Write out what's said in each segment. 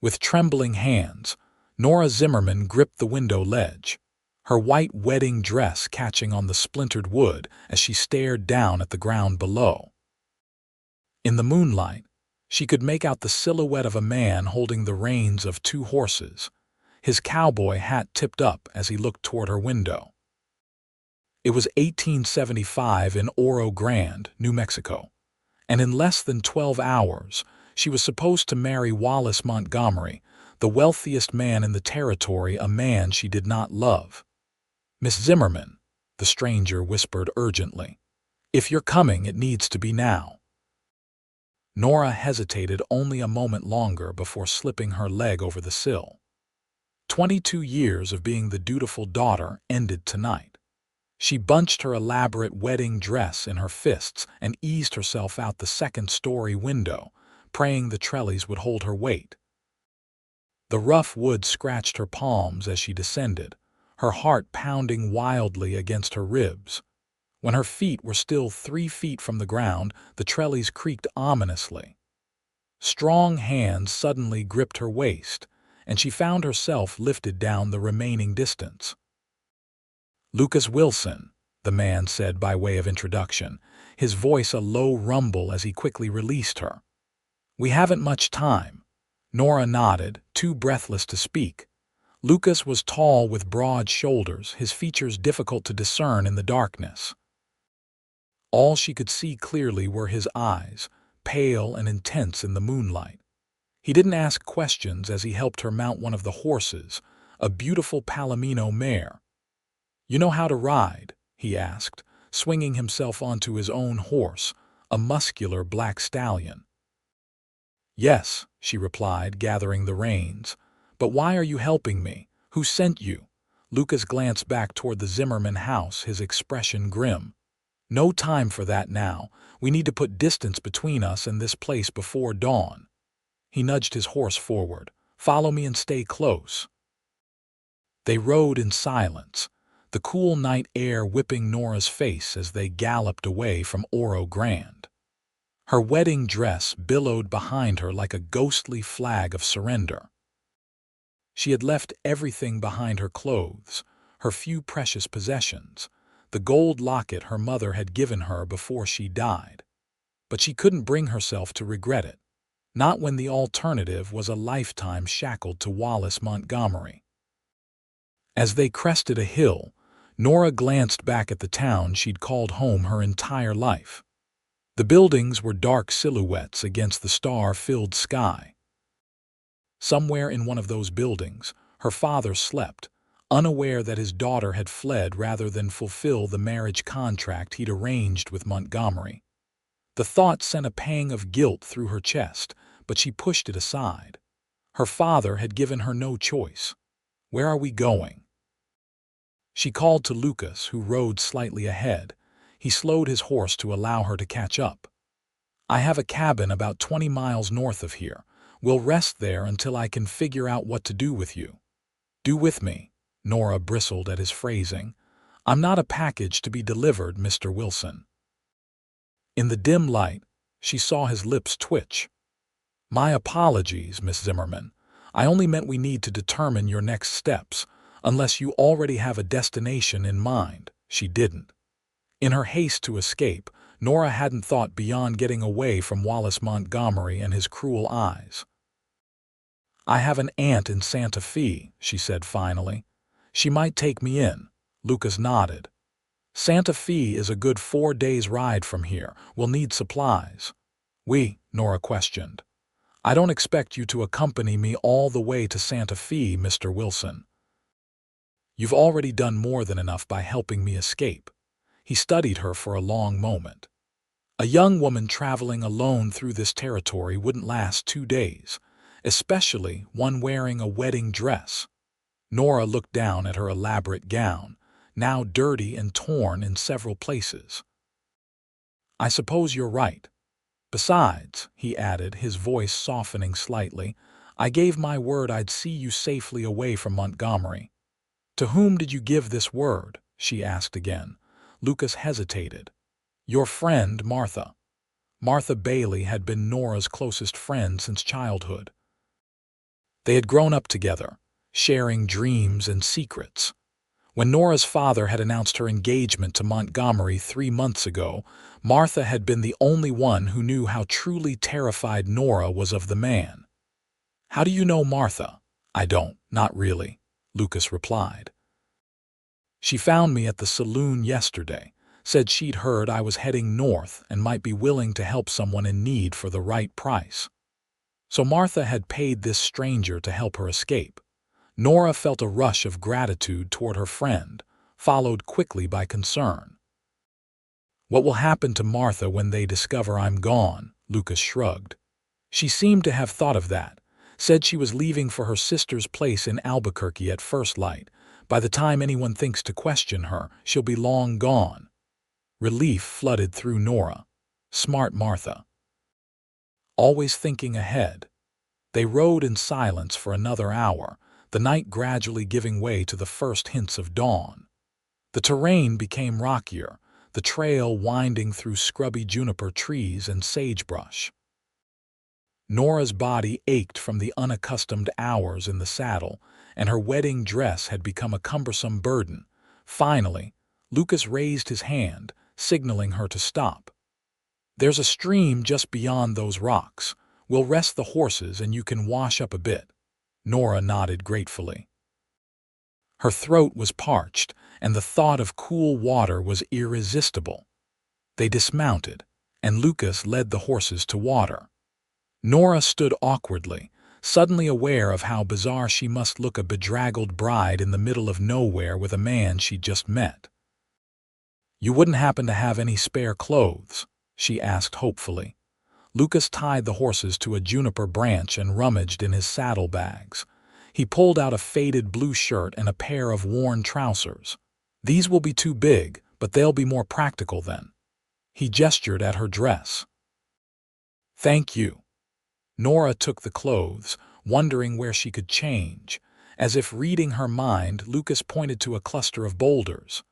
With trembling hands, Nora Zimmerman gripped the window ledge, her white wedding dress catching on the splintered wood as she stared down at the ground below. In the moonlight, she could make out the silhouette of a man holding the reins of two horses, his cowboy hat tipped up as he looked toward her window. It was 1875 in Oro Grande, New Mexico, and in less than 12 hours, she was supposed to marry Wallace Montgomery, the wealthiest man in the territory, a man she did not love. "Miss Zimmerman," the stranger whispered urgently, "if you're coming, it needs to be now." Nora hesitated only a moment longer before slipping her leg over the sill. 22 years of being the dutiful daughter ended tonight. She bunched her elaborate wedding dress in her fists and eased herself out the second-story window, praying the trellis would hold her weight. The rough wood scratched her palms as she descended, her heart pounding wildly against her ribs. When her feet were still 3 feet from the ground, the trellis creaked ominously. Strong hands suddenly gripped her waist, and she found herself lifted down the remaining distance. "Lucas Wilson," the man said by way of introduction, his voice a low rumble as he quickly released her. "We haven't much time." Nora nodded, too breathless to speak. Lucas was tall with broad shoulders, his features difficult to discern in the darkness. All she could see clearly were his eyes, pale and intense in the moonlight. He didn't ask questions as he helped her mount one of the horses, a beautiful Palomino mare. "You know how to ride?" he asked, swinging himself onto his own horse, a muscular black stallion. "Yes," she replied, gathering the reins. "But why are you helping me? Who sent you?" Lucas glanced back toward the Zimmerman house, his expression grim. "No time for that now. We need to put distance between us and this place before dawn." He nudged his horse forward. "Follow me and stay close." They rode in silence, the cool night air whipping Nora's face as they galloped away from Oro Grande. Her wedding dress billowed behind her like a ghostly flag of surrender. She had left everything behind: her clothes, her few precious possessions, the gold locket her mother had given her before she died. But she couldn't bring herself to regret it, not when the alternative was a lifetime shackled to Wallace Montgomery. As they crested a hill, Nora glanced back at the town she'd called home her entire life. The buildings were dark silhouettes against the star-filled sky. Somewhere in one of those buildings, her father slept, unaware that his daughter had fled rather than fulfill the marriage contract he'd arranged with Montgomery. The thought sent a pang of guilt through her chest, but she pushed it aside. Her father had given her no choice. "Where are we going?" She called to Lucas, who rode slightly ahead. He slowed his horse to allow her to catch up. "I have a cabin about 20 miles north of here. We'll rest there until I can figure out what to do with you." "Do with me?" Nora bristled at his phrasing. "I'm not a package to be delivered, Mr. Wilson." In the dim light, she saw his lips twitch. "My apologies, Miss Zimmerman. I only meant we need to determine your next steps, unless you already have a destination in mind." She didn't. In her haste to escape, Nora hadn't thought beyond getting away from Wallace Montgomery and his cruel eyes. "I have an aunt in Santa Fe," she said finally. "She might take me in." Lucas nodded. "Santa Fe is a good 4 days' ride from here. We'll need supplies." Nora questioned. "I don't expect you to accompany me all the way to Santa Fe, Mr. Wilson." "You've already done more than enough by helping me escape." He studied her for a long moment. "A young woman traveling alone through this territory wouldn't last 2 days, especially one wearing a wedding dress." Nora looked down at her elaborate gown, now dirty and torn in several places. "I suppose you're right. Besides," he added, his voice softening slightly, "I gave my word I'd see you safely away from Montgomery." "To whom did you give this word?" she asked again. Lucas hesitated. "Your friend, Martha." Martha Bailey had been Nora's closest friend since childhood. They had grown up together, sharing dreams and secrets. When Nora's father had announced her engagement to Montgomery 3 months ago, Martha had been the only one who knew how truly terrified Nora was of the man. "How do you know Martha?" "I don't, not really," Lucas replied. "She found me at the saloon yesterday, said she'd heard I was heading north and might be willing to help someone in need for the right price." So Martha had paid this stranger to help her escape. Nora felt a rush of gratitude toward her friend, followed quickly by concern. "What will happen to Martha when they discover I'm gone?" Lucas shrugged. "She seemed to have thought of that, said she was leaving for her sister's place in Albuquerque at first light. By the time anyone thinks to question her, she'll be long gone." Relief flooded through Nora. Smart Martha. Always thinking ahead. They rode in silence for another hour, the night gradually giving way to the first hints of dawn. The terrain became rockier, the trail winding through scrubby juniper trees and sagebrush. Nora's body ached from the unaccustomed hours in the saddle, and her wedding dress had become a cumbersome burden. Finally, Lucas raised his hand, signaling her to stop. "There's a stream just beyond those rocks. We'll rest the horses and you can wash up a bit." Nora nodded gratefully. Her throat was parched, and the thought of cool water was irresistible. They dismounted, and Lucas led the horses to water. Nora stood awkwardly, suddenly aware of how bizarre she must look, a bedraggled bride in the middle of nowhere with a man she'd just met. "You wouldn't happen to have any spare clothes?" she asked hopefully. Lucas tied the horses to a juniper branch and rummaged in his saddlebags. He pulled out a faded blue shirt and a pair of worn trousers. "These will be too big, but they'll be more practical then." He gestured at her dress. "Thank you." Nora took the clothes, wondering where she could change. As if reading her mind, Lucas pointed to a cluster of boulders.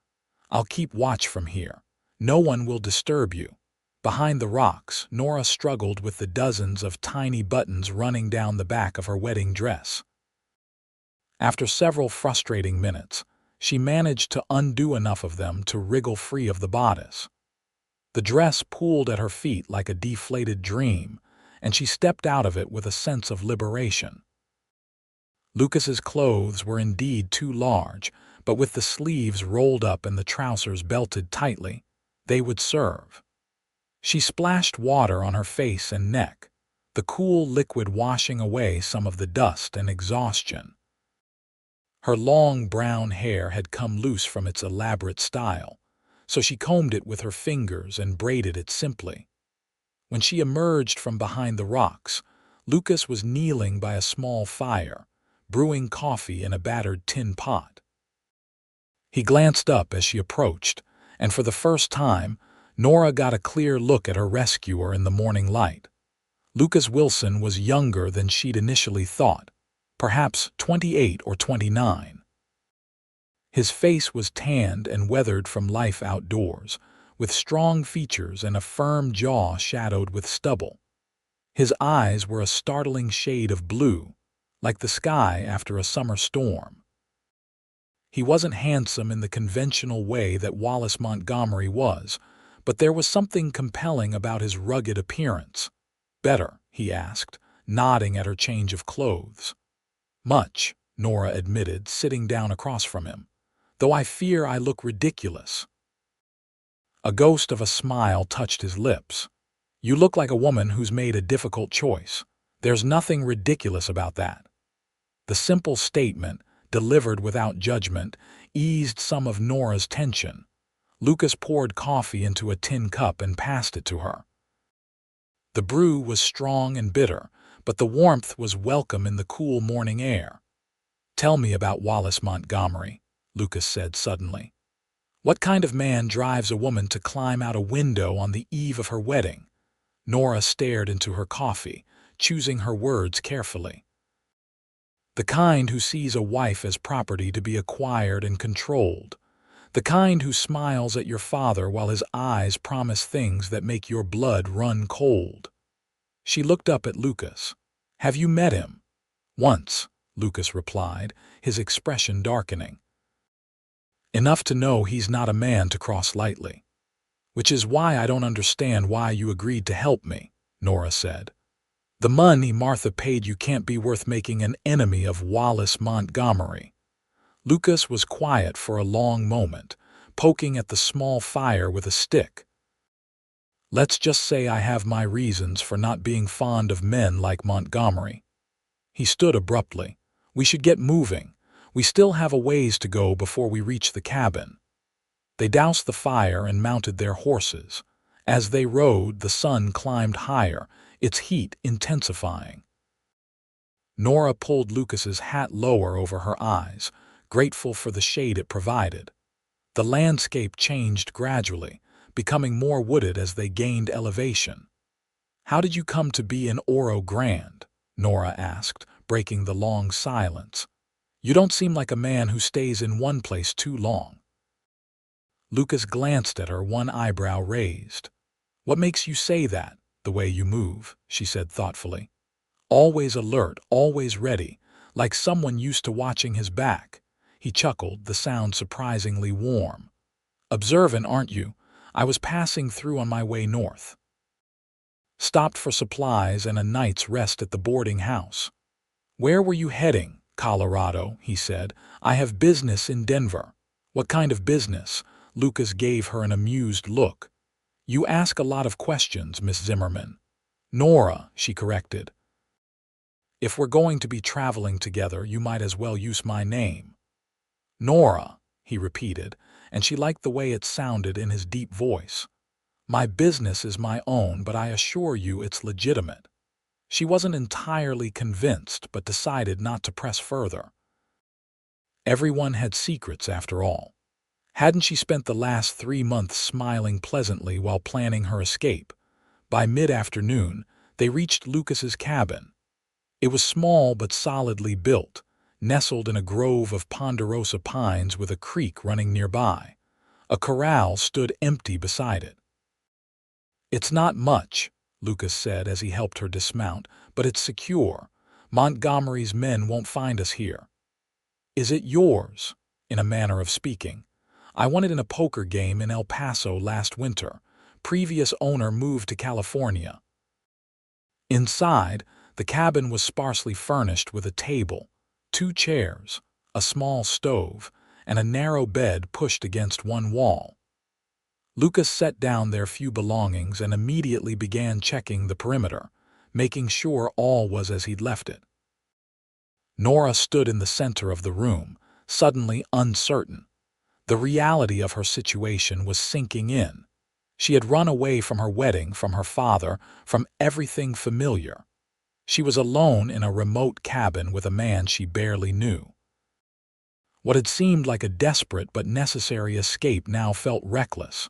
"I'll keep watch from here. No one will disturb you." Behind the rocks, Nora struggled with the dozens of tiny buttons running down the back of her wedding dress. After several frustrating minutes, she managed to undo enough of them to wriggle free of the bodice. The dress pooled at her feet like a deflated dream, and she stepped out of it with a sense of liberation. Lucas's clothes were indeed too large, but with the sleeves rolled up and the trousers belted tightly, they would serve. She splashed water on her face and neck, the cool liquid washing away some of the dust and exhaustion. Her long brown hair had come loose from its elaborate style, so she combed it with her fingers and braided it simply. When she emerged from behind the rocks, Lucas was kneeling by a small fire, brewing coffee in a battered tin pot. He glanced up as she approached, and for the first time, Nora got a clear look at her rescuer in the morning light. Lucas Wilson was younger than she'd initially thought, perhaps 28 or 29. His face was tanned and weathered from life outdoors, with strong features and a firm jaw shadowed with stubble. His eyes were a startling shade of blue, like the sky after a summer storm. He wasn't handsome in the conventional way that Wallace Montgomery was, but there was something compelling about his rugged appearance. "Better?" he asked, nodding at her change of clothes. "Much," Nora admitted, sitting down across from him, "though I fear I look ridiculous." A ghost of a smile touched his lips. "You look like a woman who's made a difficult choice. There's nothing ridiculous about that." The simple statement, delivered without judgment, eased some of Nora's tension. Lucas poured coffee into a tin cup and passed it to her. The brew was strong and bitter, but the warmth was welcome in the cool morning air. "Tell me about Wallace Montgomery," Lucas said suddenly. "What kind of man drives a woman to climb out a window on the eve of her wedding?" Nora stared into her coffee, choosing her words carefully. "The kind who sees a wife as property to be acquired and controlled. The kind who smiles at your father while his eyes promise things that make your blood run cold." She looked up at Lucas. "Have you met him?" "Once," Lucas replied, his expression darkening. "Enough to know he's not a man to cross lightly. Which is why I don't understand why you agreed to help me," Nora said. "The money Martha paid you can't be worth making an enemy of Wallace Montgomery." Lucas was quiet for a long moment, poking at the small fire with a stick. "Let's just say I have my reasons for not being fond of men like Montgomery." He stood abruptly. "We should get moving. We still have a ways to go before we reach the cabin." They doused the fire and mounted their horses. As they rode, the sun climbed higher, its heat intensifying. Nora pulled Lucas's hat lower over her eyes, grateful for the shade it provided. The landscape changed gradually, becoming more wooded as they gained elevation. "How did you come to be in Oro Grande?" Nora asked, breaking the long silence. "You don't seem like a man who stays in one place too long." Lucas glanced at her, one eyebrow raised. "What makes you say that? The way you move," she said thoughtfully. "Always alert, always ready, like someone used to watching his back." He chuckled, the sound surprisingly warm. "Observant, aren't you? I was passing through on my way north. Stopped for supplies and a night's rest at the boarding house." "Where were you heading?" "Colorado," he said. "I have business in Denver." "What kind of business?" Lucas gave her an amused look. "You ask a lot of questions, Miss Zimmerman." "Nora," she corrected. "If we're going to be traveling together, you might as well use my name." "Nora," he repeated, and she liked the way it sounded in his deep voice. "My business is my own, but I assure you it's legitimate." She wasn't entirely convinced, but decided not to press further. Everyone had secrets, after all. Hadn't she spent the last 3 months smiling pleasantly while planning her escape? By mid-afternoon, they reached Lucas's cabin. It was small but solidly built, nestled in a grove of ponderosa pines with a creek running nearby. A corral stood empty beside it. "It's not much," Lucas said as he helped her dismount, "but it's secure. Montgomery's men won't find us here." "Is it yours?" In a manner of speaking. "I won it in a poker game in El Paso last winter. Previous owner moved to California." Inside, the cabin was sparsely furnished with a table, 2 chairs, a small stove, and a narrow bed pushed against one wall. Lucas set down their few belongings and immediately began checking the perimeter, making sure all was as he'd left it. Nora stood in the center of the room, suddenly uncertain. The reality of her situation was sinking in. She had run away from her wedding, from her father, from everything familiar. She was alone in a remote cabin with a man she barely knew. What had seemed like a desperate but necessary escape now felt reckless.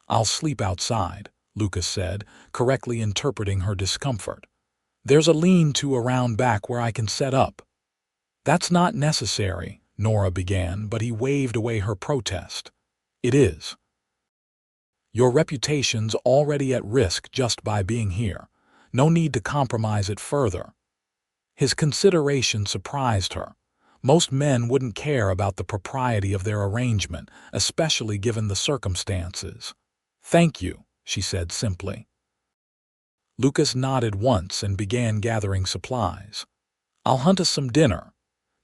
"I'll sleep outside," Lucas said, correctly interpreting her discomfort. "There's a lean-to around back where I can set up." "That's not necessary," Nora began, but he waved away her protest. "It is. Your reputation's already at risk just by being here. No need to compromise it further." His consideration surprised her. Most men wouldn't care about the propriety of their arrangement, especially given the circumstances. "Thank you," she said simply. Lucas nodded once and began gathering supplies. "I'll hunt us some dinner.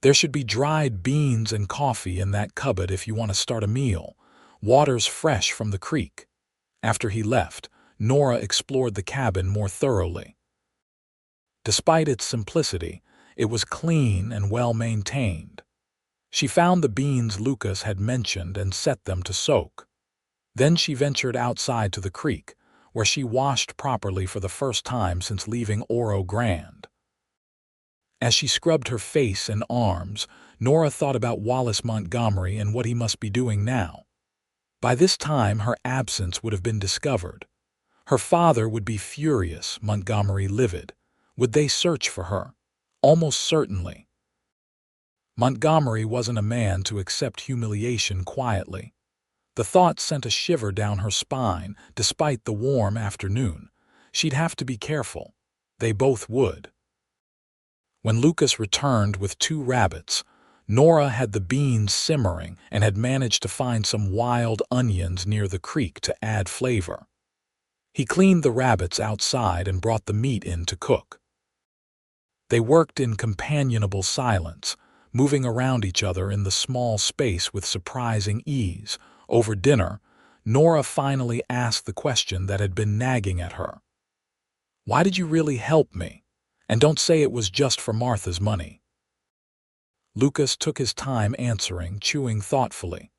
There should be dried beans and coffee in that cupboard if you want to start a meal. Water's fresh from the creek." After he left, Nora explored the cabin more thoroughly. Despite its simplicity, it was clean and well-maintained. She found the beans Lucas had mentioned and set them to soak. Then she ventured outside to the creek, where she washed properly for the first time since leaving Oro Grande. As she scrubbed her face and arms, Nora thought about Wallace Montgomery and what he must be doing now. By this time, her absence would have been discovered. Her father would be furious, Montgomery livid. Would they search for her? Almost certainly. Montgomery wasn't a man to accept humiliation quietly. The thought sent a shiver down her spine, despite the warm afternoon. She'd have to be careful. They both would. When Lucas returned with 2 rabbits, Nora had the beans simmering and had managed to find some wild onions near the creek to add flavor. He cleaned the rabbits outside and brought the meat in to cook. They worked in companionable silence, moving around each other in the small space with surprising ease. Over dinner, Nora finally asked the question that had been nagging at her. "Why did you really help me? And don't say it was just for Martha's money." Lucas took his time answering, chewing thoughtfully.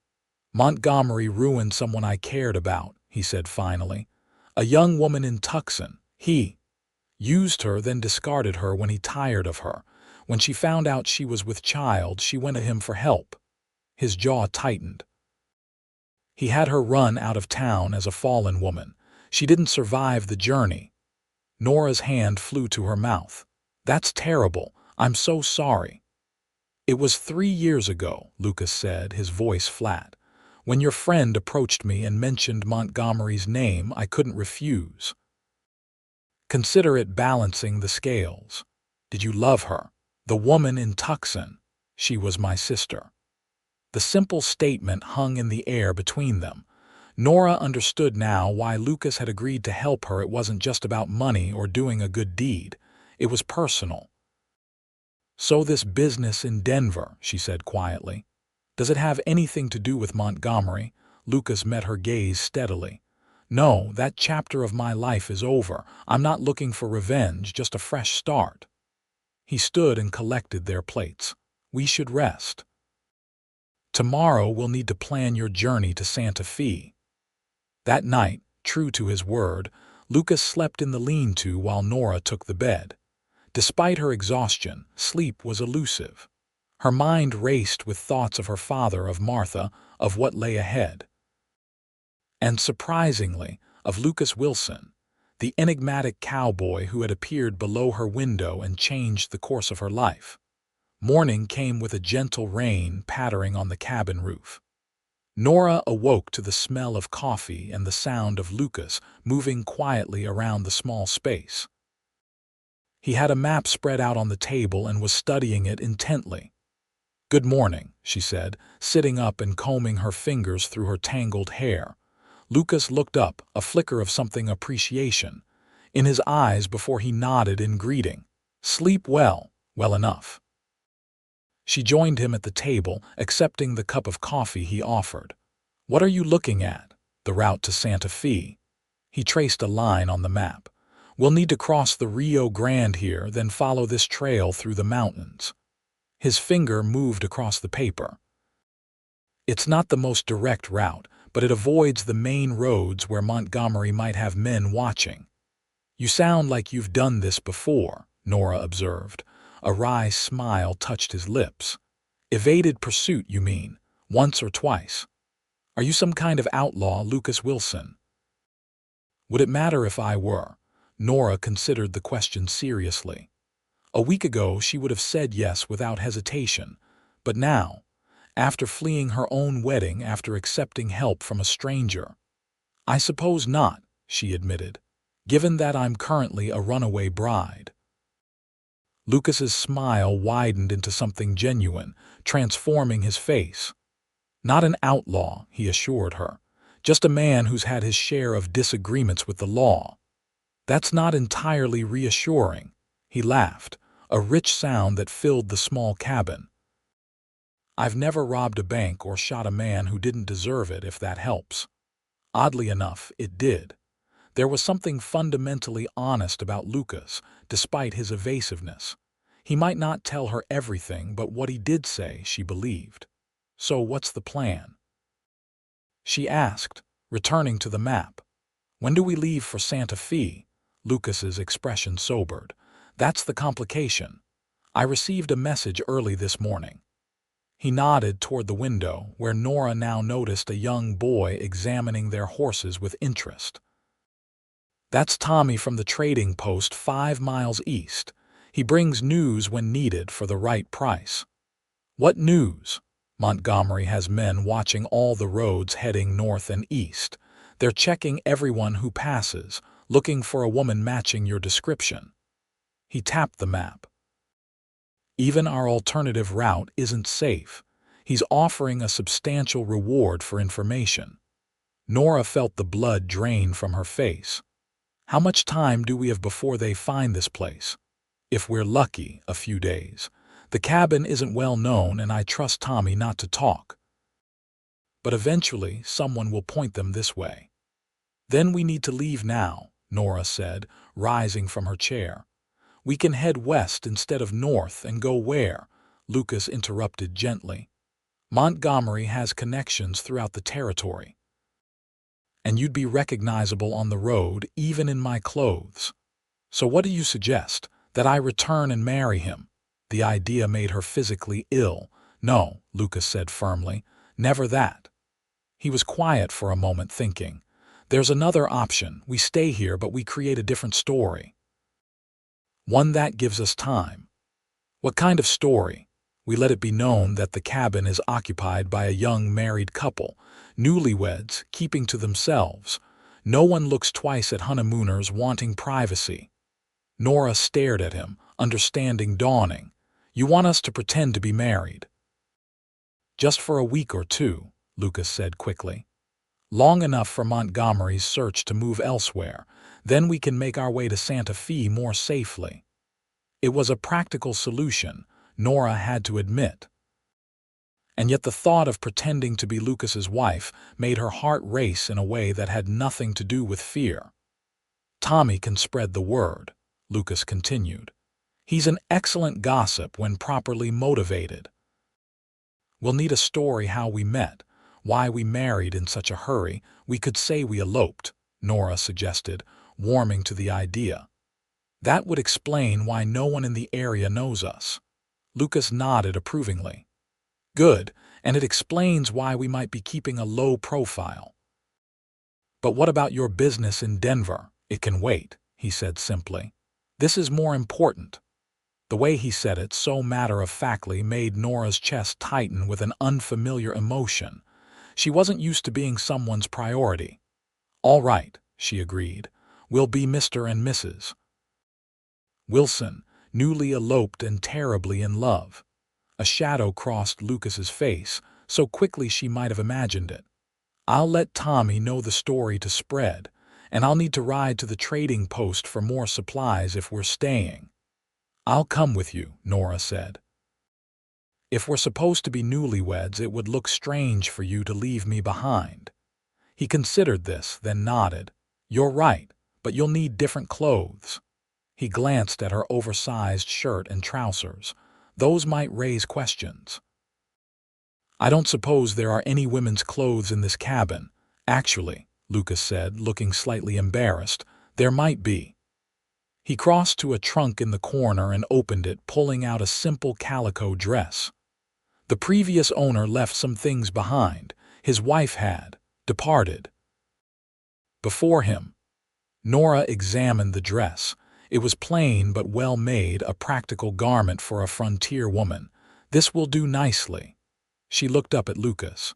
"Montgomery ruined someone I cared about," he said finally. "A young woman in Tucson. He used her, then discarded her when he tired of her. When she found out she was with child, she went to him for help." His jaw tightened. "He had her run out of town as a fallen woman. She didn't survive the journey." Nora's hand flew to her mouth. "That's terrible. I'm so sorry." "It was 3 years ago," Lucas said, his voice flat. "When your friend approached me and mentioned Montgomery's name, I couldn't refuse. Consider it balancing the scales. Did you love her? The woman in Tucson. She was my sister." The simple statement hung in the air between them. Nora understood now why Lucas had agreed to help her. It wasn't just about money or doing a good deed. It was personal. "So this business in Denver," she said quietly. "Does it have anything to do with Montgomery?" Lucas met her gaze steadily. "No, that chapter of my life is over. I'm not looking for revenge, just a fresh start." He stood and collected their plates. "We should rest. Tomorrow we'll need to plan your journey to Santa Fe." That night, true to his word, Lucas slept in the lean-to while Nora took the bed. Despite her exhaustion, sleep was elusive. Her mind raced with thoughts of her father, of Martha, of what lay ahead. And surprisingly, of Lucas Wilson, the enigmatic cowboy who had appeared below her window and changed the course of her life. Morning came with a gentle rain pattering on the cabin roof. Nora awoke to the smell of coffee and the sound of Lucas moving quietly around the small space. He had a map spread out on the table and was studying it intently. "Good morning," she said, sitting up and combing her fingers through her tangled hair. Lucas looked up, a flicker of something appreciation in his eyes before he nodded in greeting. "Sleep well, well enough." She joined him at the table, accepting the cup of coffee he offered. "What are you looking at?" "The route to Santa Fe." He traced a line on the map. "We'll need to cross the Rio Grande here, then follow this trail through the mountains." His finger moved across the paper. "It's not the most direct route, but it avoids the main roads where Montgomery might have men watching." "You sound like you've done this before," Nora observed. A wry smile touched his lips. "Evaded pursuit, you mean? Once or twice? Are you some kind of outlaw, Lucas Wilson?" "Would it matter if I were?" Nora considered the question seriously. A week ago she would have said yes without hesitation, but now, after fleeing her own wedding, after accepting help from a stranger, "I suppose not," she admitted, "given that I'm currently a runaway bride." Lucas's smile widened into something genuine, transforming his face. "Not an outlaw," he assured her, "just a man who's had his share of disagreements with the law." "That's not entirely reassuring." He laughed, a rich sound that filled the small cabin. "I've never robbed a bank or shot a man who didn't deserve it, if that helps." Oddly enough, it did. There was something fundamentally honest about Lucas, despite his evasiveness. He might not tell her everything, but what he did say, she believed. "So what's the plan?" she asked, returning to the map. "When do we leave for Santa Fe?" Lucas's expression sobered. "That's the complication. I received a message early this morning." He nodded toward the window, where Nora now noticed a young boy examining their horses with interest. "That's Tommy from the trading post 5 miles east. He brings news when needed for the right price." "What news?" "Montgomery has men watching all the roads heading north and east. They're checking everyone who passes, looking for a woman matching your description." He tapped the map. Even our alternative route isn't safe. He's offering a substantial reward for information. Nora felt the blood drain from her face. How much time do we have before they find this place? If we're lucky, a few days. The cabin isn't well known and I trust Tommy not to talk. But eventually, someone will point them this way. Then we need to leave now, Nora said, rising from her chair. We can head west instead of north and go where? Lucas interrupted gently. Montgomery has connections throughout the territory. And you'd be recognizable on the road, even in my clothes. So what do you suggest? That I return and marry him? The idea made her physically ill. No, Lucas said firmly. Never that. He was quiet for a moment, thinking. There's another option. We stay here, but we create a different story. One that gives us time. What kind of story? We let it be known that the cabin is occupied by a young married couple, newlyweds, keeping to themselves. No one looks twice at honeymooners wanting privacy. Nora stared at him, understanding dawning. You want us to pretend to be married? Just for a week or two, Lucas said quickly. Long enough for Montgomery's search to move elsewhere. Then we can make our way to Santa Fe more safely. It was a practical solution, Nora had to admit. And yet the thought of pretending to be Lucas's wife made her heart race in a way that had nothing to do with fear. Tommy can spread the word, Lucas continued. He's an excellent gossip when properly motivated. We'll need a story how we met, why we married in such a hurry. We could say we eloped, Nora suggested, warming to the idea. That would explain why no one in the area knows us. Lucas nodded approvingly. Good, and it explains why we might be keeping a low profile. But what about your business in Denver? It can wait, he said simply. This is more important. The way he said it so matter-of-factly made Nora's chest tighten with an unfamiliar emotion. She wasn't used to being someone's priority. All right, she agreed. We'll be Mr. and Mrs. Wilson, newly eloped and terribly in love. A shadow crossed Lucas's face, so quickly she might have imagined it. I'll let Tommy know the story to spread, and I'll need to ride to the trading post for more supplies if we're staying. I'll come with you, Nora said. If we're supposed to be newlyweds, it would look strange for you to leave me behind. He considered this, then nodded. You're right, but you'll need different clothes. He glanced at her oversized shirt and trousers. Those might raise questions. I don't suppose there are any women's clothes in this cabin. Actually, Lucas said, looking slightly embarrassed, there might be. He crossed to a trunk in the corner and opened it, pulling out a simple calico dress. The previous owner left some things behind. His wife had departed before him. Nora examined the dress. It was plain but well made, a practical garment for a frontier woman. This will do nicely. She looked up at Lucas.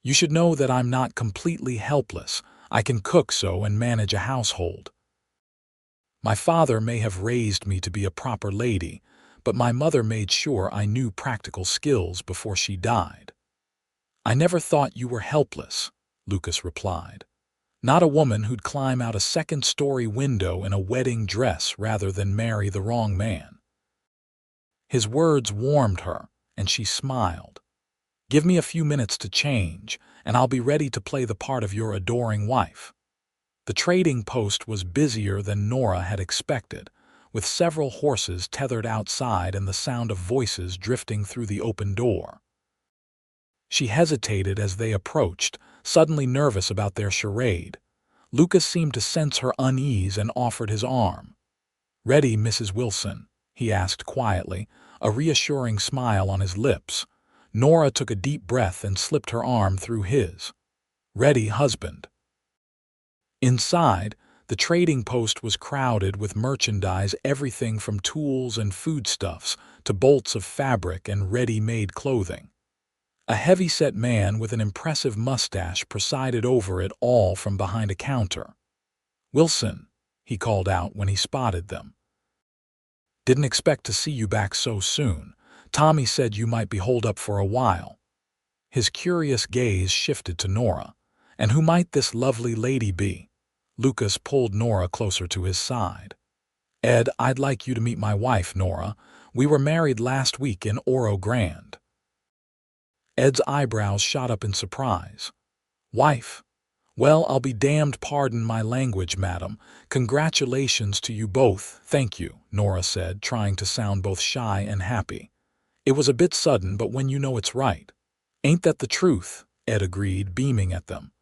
You should know that I'm not completely helpless. I can cook and manage a household. My father may have raised me to be a proper lady, but my mother made sure I knew practical skills before she died. I never thought you were helpless, Lucas replied. Not a woman who'd climb out a second-story window in a wedding dress rather than marry the wrong man. His words warmed her, and she smiled. Give me a few minutes to change, and I'll be ready to play the part of your adoring wife. The trading post was busier than Nora had expected, with several horses tethered outside and the sound of voices drifting through the open door. She hesitated as they approached, suddenly nervous about their charade. Lucas seemed to sense her unease and offered his arm. Ready, Mrs. Wilson? He asked quietly, a reassuring smile on his lips. Nora took a deep breath and slipped her arm through his. Ready, husband. Inside, the trading post was crowded with merchandise, everything from tools and foodstuffs to bolts of fabric and ready-made clothing. A heavy-set man with an impressive mustache presided over it all from behind a counter. Wilson, he called out when he spotted them. Didn't expect to see you back so soon. Tommy said you might be holed up for a while. His curious gaze shifted to Nora. And who might this lovely lady be? Lucas pulled Nora closer to his side. Ed, I'd like you to meet my wife, Nora. We were married last week in Oro Grande. Ed's eyebrows shot up in surprise. Wife? Well, I'll be damned, pardon my language, madam. Congratulations to you both, thank you, Nora said, trying to sound both shy and happy. It was a bit sudden, but when you know it's right. Ain't that the truth? Ed agreed, beaming at them.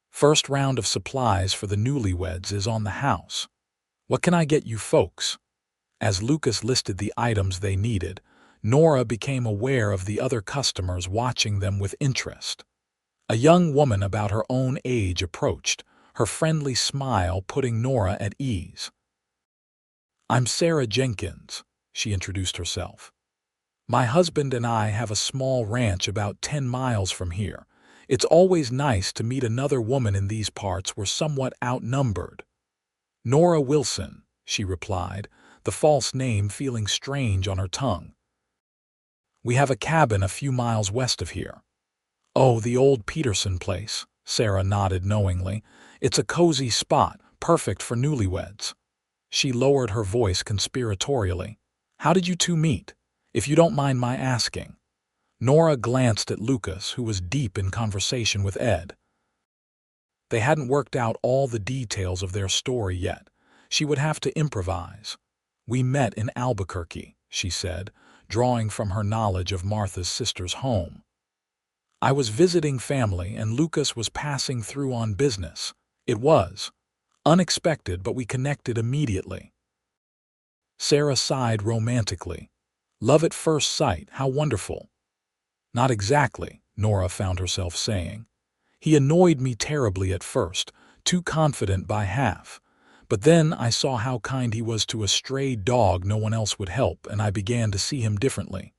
First round of supplies for the newlyweds is on the house. What can I get you folks? As Lucas listed the items they needed, Nora became aware of the other customers watching them with interest. A young woman about her own age approached, her friendly smile putting Nora at ease. I'm Sarah Jenkins, she introduced herself. My husband and I have a small ranch about 10 miles from here. It's always nice to meet another woman in these parts. We're somewhat outnumbered. Nora Wilson, she replied, the false name feeling strange on her tongue. We have a cabin a few miles west of here. Oh, the old Peterson place, Sarah nodded knowingly. It's a cozy spot, perfect for newlyweds. She lowered her voice conspiratorially. How did you two meet, if you don't mind my asking? Nora glanced at Lucas, who was deep in conversation with Ed. They hadn't worked out all the details of their story yet. She would have to improvise. We met in Albuquerque, she said, drawing from her knowledge of Martha's sister's home. I was visiting family and Lucas was passing through on business. It was unexpected, but we connected immediately. Sarah sighed romantically. Love at first sight, how wonderful. Not exactly, Nora found herself saying. He annoyed me terribly at first, too confident by half. But then I saw how kind he was to a stray dog no one else would help, and I began to see him differently.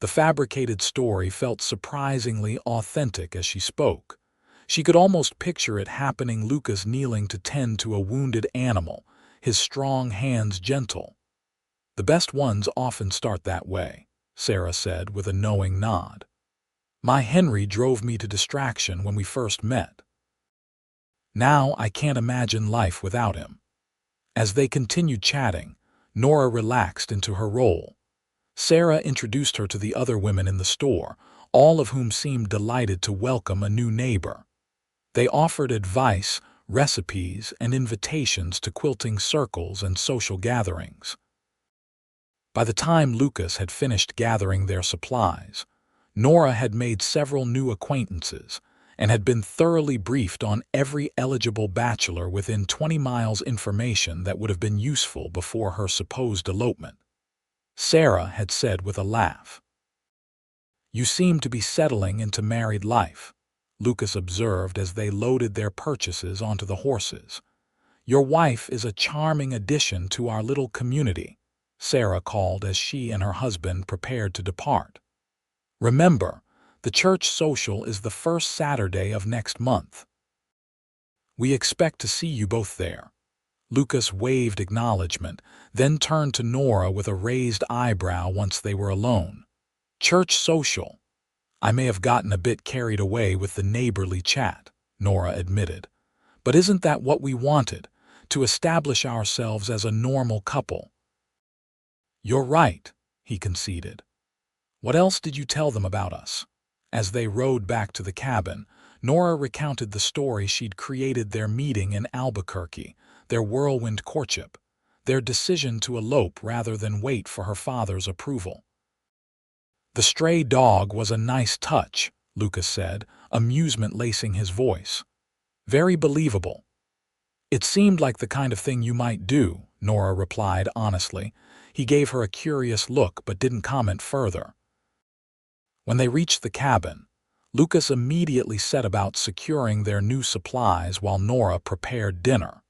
The fabricated story felt surprisingly authentic as she spoke. She could almost picture it happening, Lucas kneeling to tend to a wounded animal, his strong hands gentle. The best ones often start that way, Sarah said with a knowing nod. My Henry drove me to distraction when we first met. Now I can't imagine life without him. As they continued chatting, Nora relaxed into her role. Sarah introduced her to the other women in the store, all of whom seemed delighted to welcome a new neighbor. They offered advice, recipes, and invitations to quilting circles and social gatherings. By the time Lucas had finished gathering their supplies, Nora had made several new acquaintances and had been thoroughly briefed on every eligible bachelor within 20 miles, information that would have been useful before her supposed elopement. Sarah had said with a laugh. You seem to be settling into married life, Lucas observed as they loaded their purchases onto the horses. Your wife is a charming addition to our little community, Sarah called as she and her husband prepared to depart. Remember, the church social is the first Saturday of next month. We expect to see you both there. Lucas waved acknowledgement, then turned to Nora with a raised eyebrow once they were alone. Church social. I may have gotten a bit carried away with the neighborly chat, Nora admitted. But isn't that what we wanted, to establish ourselves as a normal couple? You're right, he conceded. What else did you tell them about us? As they rode back to the cabin, Nora recounted the story she'd created, their meeting in Albuquerque, their whirlwind courtship, their decision to elope rather than wait for her father's approval. The stray dog was a nice touch, Lucas said, amusement lacing his voice. Very believable. It seemed like the kind of thing you might do, Nora replied honestly. He gave her a curious look but didn't comment further. When they reached the cabin, Lucas immediately set about securing their new supplies while Nora prepared dinner.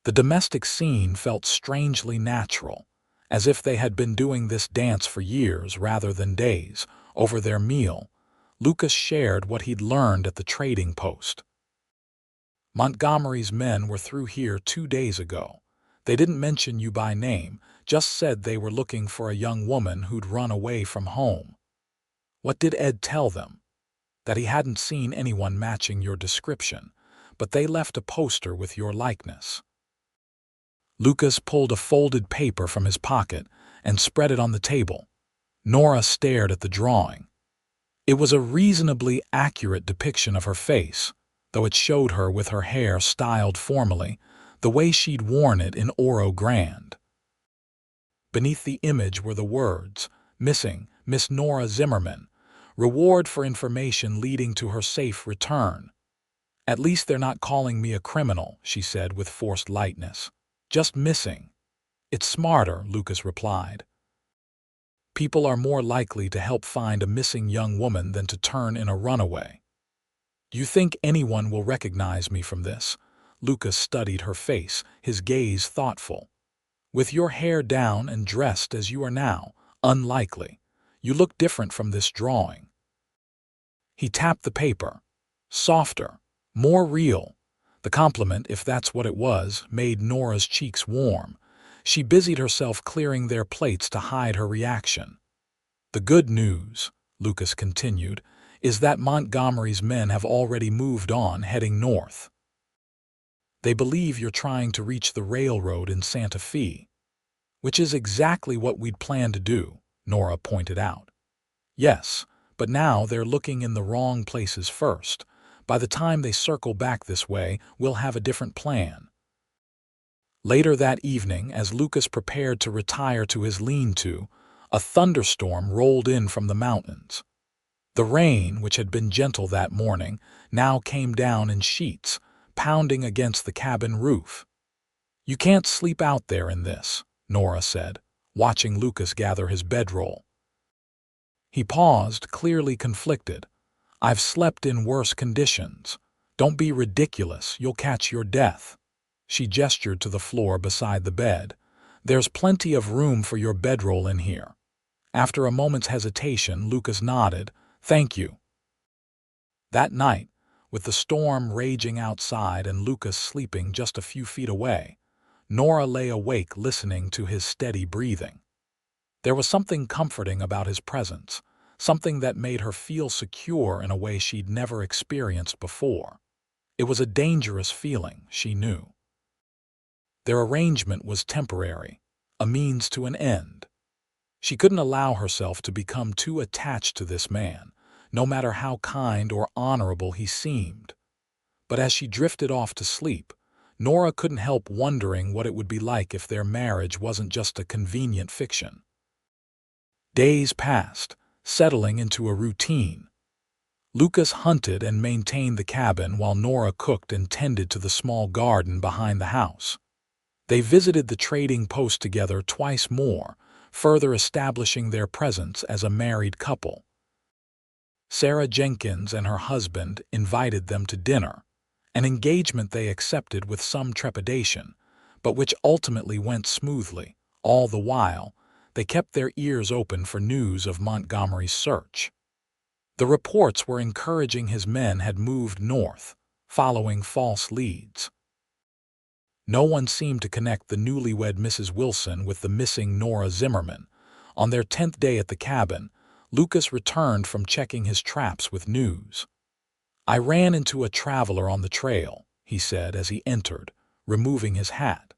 The domestic scene felt strangely natural, as if they had been doing this dance for years rather than days. Over their meal, Lucas shared what he'd learned at the trading post. Montgomery's men were through here 2 days ago. They didn't mention you by name, Just said they were looking for a young woman who'd run away from home. What did Ed tell them? That he hadn't seen anyone matching your description, but they left a poster with your likeness. Lucas pulled a folded paper from his pocket and spread it on the table. Nora stared at the drawing. It was a reasonably accurate depiction of her face, though it showed her with her hair styled formally, the way she'd worn it in Oro Grande. Beneath the image were the words, "Missing, Miss Nora Zimmerman. Reward for information leading to her safe return." "At least they're not calling me a criminal," she said with forced lightness. "Just missing." "It's smarter," Lucas replied. "People are more likely to help find a missing young woman than to turn in a runaway." "Do you think anyone will recognize me from this?" Lucas studied her face, his gaze thoughtful. "With your hair down and dressed as you are now, unlikely. You look different from this drawing." He tapped the paper. Softer, more real. The compliment, if that's what it was, made Nora's cheeks warm. She busied herself clearing their plates to hide her reaction. "The good news," Lucas continued, "is that Montgomery's men have already moved on, heading north. They believe you're trying to reach the railroad in Santa Fe." "Which is exactly what we'd planned to do," Nora pointed out. "Yes, but now they're looking in the wrong places first. By the time they circle back this way, we'll have a different plan." Later that evening, as Lucas prepared to retire to his lean-to, a thunderstorm rolled in from the mountains. The rain, which had been gentle that morning, now came down in sheets, pounding against the cabin roof. "You can't sleep out there in this," Nora said, watching Lucas gather his bedroll. He paused, clearly conflicted. "I've slept in worse conditions. Don't be ridiculous, you'll catch your death." She gestured to the floor beside the bed. "There's plenty of room for your bedroll in here." After a moment's hesitation, Lucas nodded. "Thank you." That night, with the storm raging outside and Lucas sleeping just a few feet away, Nora lay awake listening to his steady breathing. There was something comforting about his presence, something that made her feel secure in a way she'd never experienced before. It was a dangerous feeling, she knew. Their arrangement was temporary, a means to an end. She couldn't allow herself to become too attached to this man, no matter how kind or honorable he seemed. But as she drifted off to sleep, Nora couldn't help wondering what it would be like if their marriage wasn't just a convenient fiction. Days passed, settling into a routine. Lucas hunted and maintained the cabin while Nora cooked and tended to the small garden behind the house. They visited the trading post together twice more, further establishing their presence as a married couple. Sarah Jenkins and her husband invited them to dinner, an engagement they accepted with some trepidation, but which ultimately went smoothly. All the while, they kept their ears open for news of Montgomery's search. The reports were encouraging his men had moved north, following false leads. No one seemed to connect the newlywed Mrs. Wilson with the missing Nora Zimmerman. On their 10th day at the cabin, Lucas returned from checking his traps with news. "I ran into a traveler on the trail," he said as he entered, removing his hat.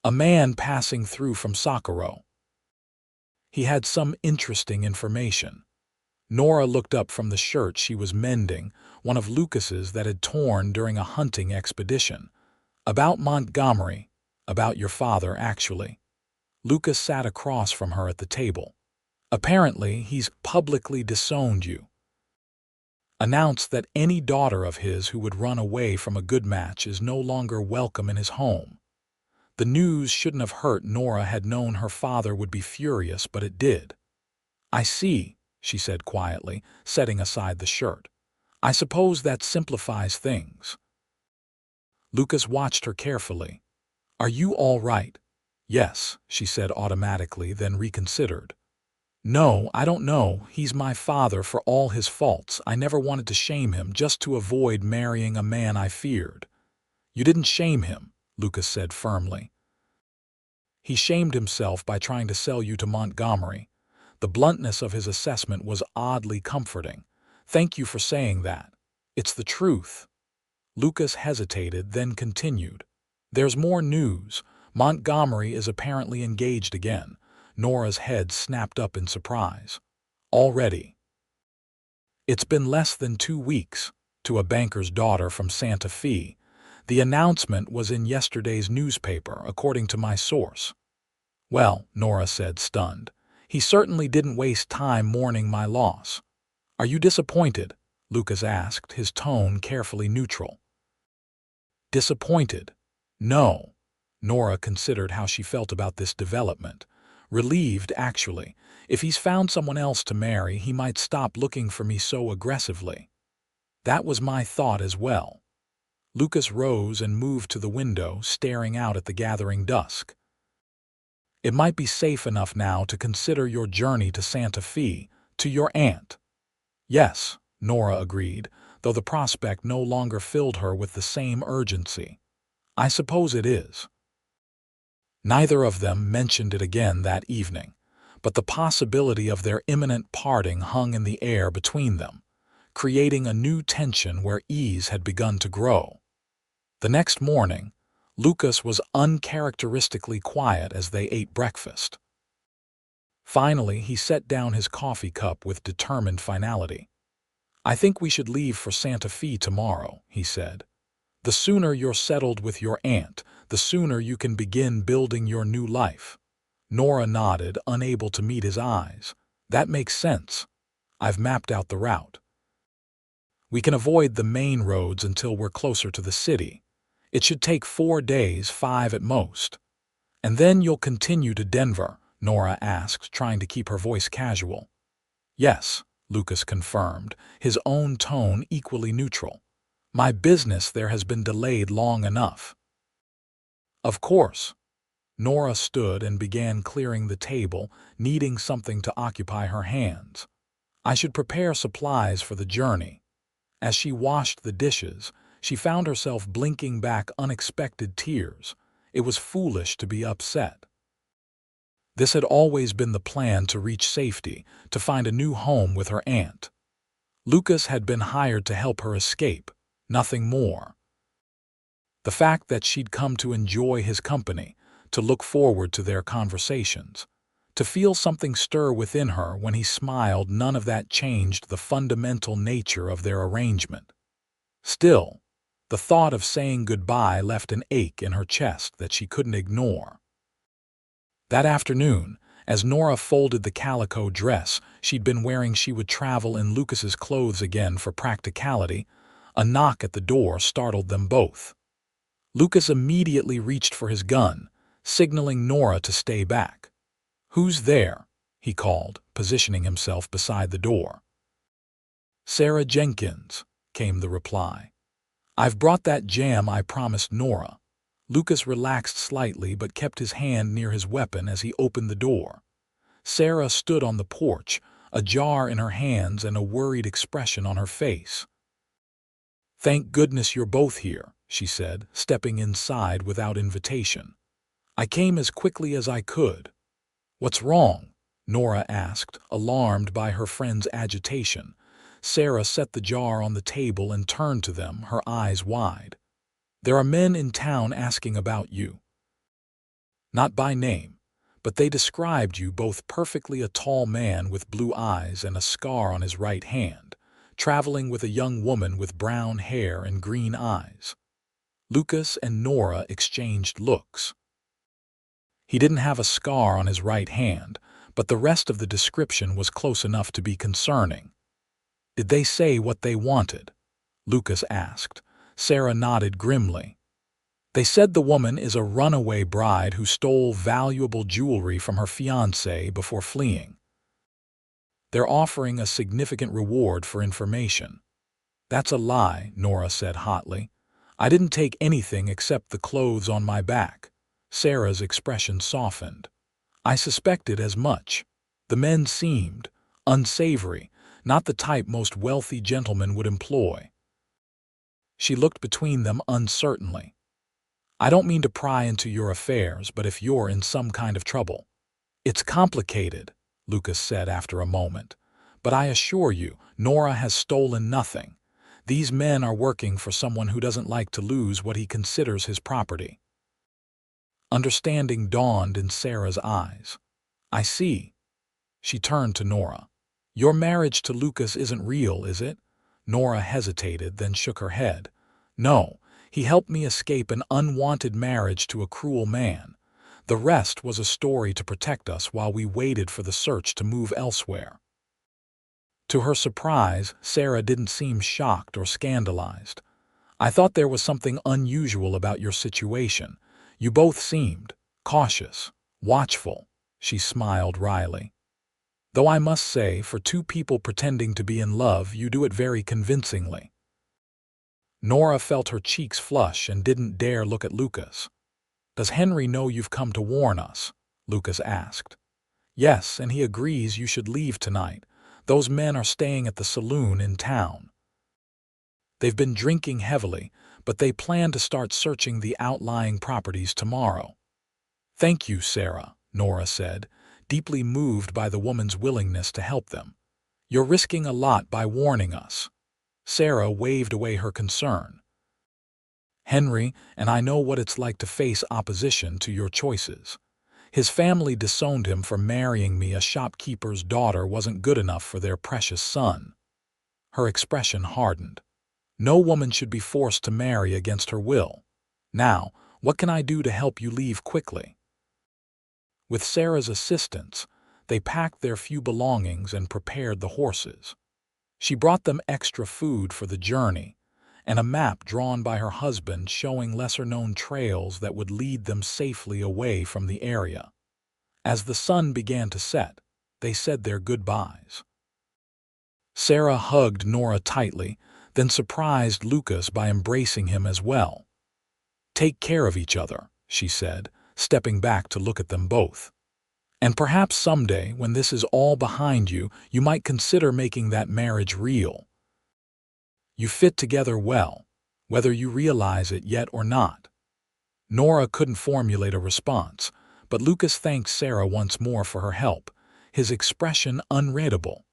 "A man passing through from Socorro. He had some interesting information." Nora looked up from the shirt she was mending, one of Lucas's that had torn during a hunting expedition. "About Montgomery, about your father, actually." Lucas sat across from her at the table. "Apparently, he's publicly disowned you. Announced that any daughter of his who would run away from a good match is no longer welcome in his home." The news shouldn't have hurt. Nora had known her father would be furious, but it did. "I see," she said quietly, setting aside the shirt. "I suppose that simplifies things." Lucas watched her carefully. "Are you all right?" "Yes," she said automatically, then reconsidered. "No, I don't know. He's my father for all his faults. I never wanted to shame him just to avoid marrying a man I feared." "You didn't shame him," Lucas said firmly. He shamed himself by trying to sell you to Montgomery. The bluntness of his assessment was oddly comforting. Thank you for saying that. It's the truth. Lucas hesitated, then continued. There's more news. Montgomery is apparently engaged again. Nora's head snapped up in surprise. Already. It's been less than 2 weeks. To a banker's daughter from Santa Fe. The announcement was in yesterday's newspaper, according to my source. Well, Nora said, stunned. He certainly didn't waste time mourning my loss. Are you disappointed? Lucas asked, his tone carefully neutral. Disappointed? No. Nora considered how she felt about this development. Relieved, actually. If he's found someone else to marry, he might stop looking for me so aggressively. That was my thought as well. Lucas rose and moved to the window, staring out at the gathering dusk. It might be safe enough now to consider your journey to Santa Fe, to your aunt. Yes, Nora agreed, though the prospect no longer filled her with the same urgency. I suppose it is. Neither of them mentioned it again that evening, but the possibility of their imminent parting hung in the air between them, creating a new tension where ease had begun to grow. The next morning, Lucas was uncharacteristically quiet as they ate breakfast. Finally, he set down his coffee cup with determined finality. I think we should leave for Santa Fe tomorrow, he said. The sooner you're settled with your aunt, the sooner you can begin building your new life. Nora nodded, unable to meet his eyes. That makes sense. I've mapped out the route. We can avoid the main roads until we're closer to the city. It should take 4 days, 5 at most. And then you'll continue to Denver, Nora asked, trying to keep her voice casual. Yes, Lucas confirmed, his own tone equally neutral. My business there has been delayed long enough. Of course. Nora stood and began clearing the table, needing something to occupy her hands. I should prepare supplies for the journey. As she washed the dishes, she found herself blinking back unexpected tears. It was foolish to be upset. This had always been the plan to reach safety, to find a new home with her aunt. Lucas had been hired to help her escape, nothing more. The fact that she'd come to enjoy his company, to look forward to their conversations, to feel something stir within her when he smiled, none of that changed the fundamental nature of their arrangement. Still, the thought of saying goodbye left an ache in her chest that she couldn't ignore. That afternoon, as Nora folded the calico dress she'd been wearing, she would travel in Lucas's clothes again for practicality. A knock at the door startled them both. Lucas immediately reached for his gun, signaling Nora to stay back. "Who's there?" he called, positioning himself beside the door. "Sarah Jenkins," came the reply. "I've brought that jam I promised Nora." Lucas relaxed slightly but kept his hand near his weapon as he opened the door. Sarah stood on the porch, a jar in her hands and a worried expression on her face. "Thank goodness you're both here," she said, stepping inside without invitation. "I came as quickly as I could." "What's wrong?" Nora asked, alarmed by her friend's agitation. Sarah set the jar on the table and turned to them, her eyes wide. "There are men in town asking about you. Not by name, but they described you both perfectly: a tall man with blue eyes and a scar on his right hand, traveling with a young woman with brown hair and green eyes." Lucas and Nora exchanged looks. He didn't have a scar on his right hand, but the rest of the description was close enough to be concerning. "Did they say what they wanted?" Lucas asked. Sarah nodded grimly. "They said the woman is a runaway bride who stole valuable jewelry from her fiancé before fleeing. They're offering a significant reward for information." "That's a lie," Nora said hotly. "I didn't take anything except the clothes on my back." Sarah's expression softened. "I suspected as much. The men seemed unsavory, not the type most wealthy gentlemen would employ." She looked between them uncertainly. I don't mean to pry into your affairs, but if you're in some kind of trouble. It's complicated, Lucas said after a moment. But I assure you, Nora has stolen nothing. These men are working for someone who doesn't like to lose what he considers his property. Understanding dawned in Sarah's eyes. I see. She turned to Nora. Your marriage to Lucas isn't real, is it? Nora hesitated, then shook her head. No, he helped me escape an unwanted marriage to a cruel man. The rest was a story to protect us while we waited for the search to move elsewhere. To her surprise, Sarah didn't seem shocked or scandalized. I thought there was something unusual about your situation. You both seemed cautious, watchful. She smiled wryly. Though I must say, for two people pretending to be in love, you do it very convincingly. Nora felt her cheeks flush and didn't dare look at Lucas. Does Henry know you've come to warn us? Lucas asked. Yes, and he agrees you should leave tonight. Those men are staying at the saloon in town. They've been drinking heavily, but they plan to start searching the outlying properties tomorrow. Thank you, Sarah, Nora said, deeply moved by the woman's willingness to help them. You're risking a lot by warning us. Sarah waved away her concern. Henry, and I know what it's like to face opposition to your choices. His family disowned him for marrying me. A shopkeeper's daughter wasn't good enough for their precious son. Her expression hardened. No woman should be forced to marry against her will. Now, what can I do to help you leave quickly? With Sarah's assistance, they packed their few belongings and prepared the horses. She brought them extra food for the journey, and a map drawn by her husband showing lesser-known trails that would lead them safely away from the area. As the sun began to set, they said their goodbyes. Sarah hugged Nora tightly, then surprised Lucas by embracing him as well. Take care of each other, she said, stepping back to look at them both. And perhaps someday, when this is all behind you, you might consider making that marriage real. You fit together well, whether you realize it yet or not. Nora couldn't formulate a response, but Lucas thanked Sarah once more for her help, his expression unreadable.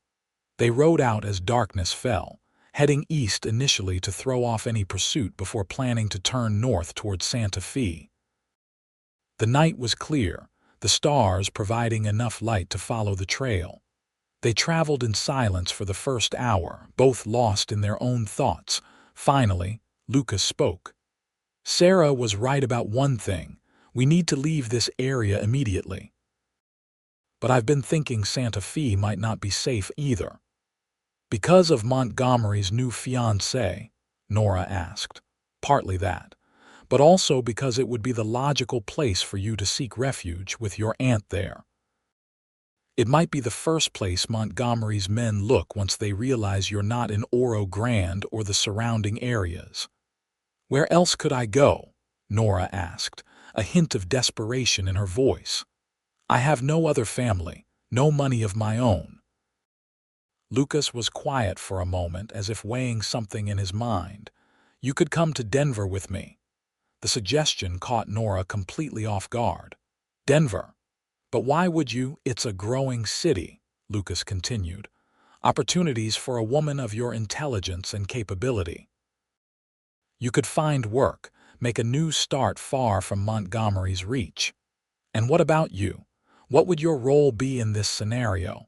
They rode out as darkness fell, heading east initially to throw off any pursuit before planning to turn north toward Santa Fe. The night was clear, the stars providing enough light to follow the trail. They traveled in silence for the first hour, both lost in their own thoughts. Finally, Lucas spoke. Sarah was right about one thing. We need to leave this area immediately. But I've been thinking Santa Fe might not be safe either. Because of Montgomery's new fiancée? Nora asked. Partly that, but also because it would be the logical place for you to seek refuge with your aunt there. It might be the first place Montgomery's men look once they realize you're not in Oro Grande or the surrounding areas. Where else could I go? Nora asked, a hint of desperation in her voice. I have no other family, no money of my own. Lucas was quiet for a moment, as if weighing something in his mind. You could come to Denver with me. The suggestion caught Nora completely off guard. Denver? But why would you? It's a growing city, Lucas continued. Opportunities for a woman of your intelligence and capability. You could find work, make a new start far from Montgomery's reach. And what about you? What would your role be in this scenario?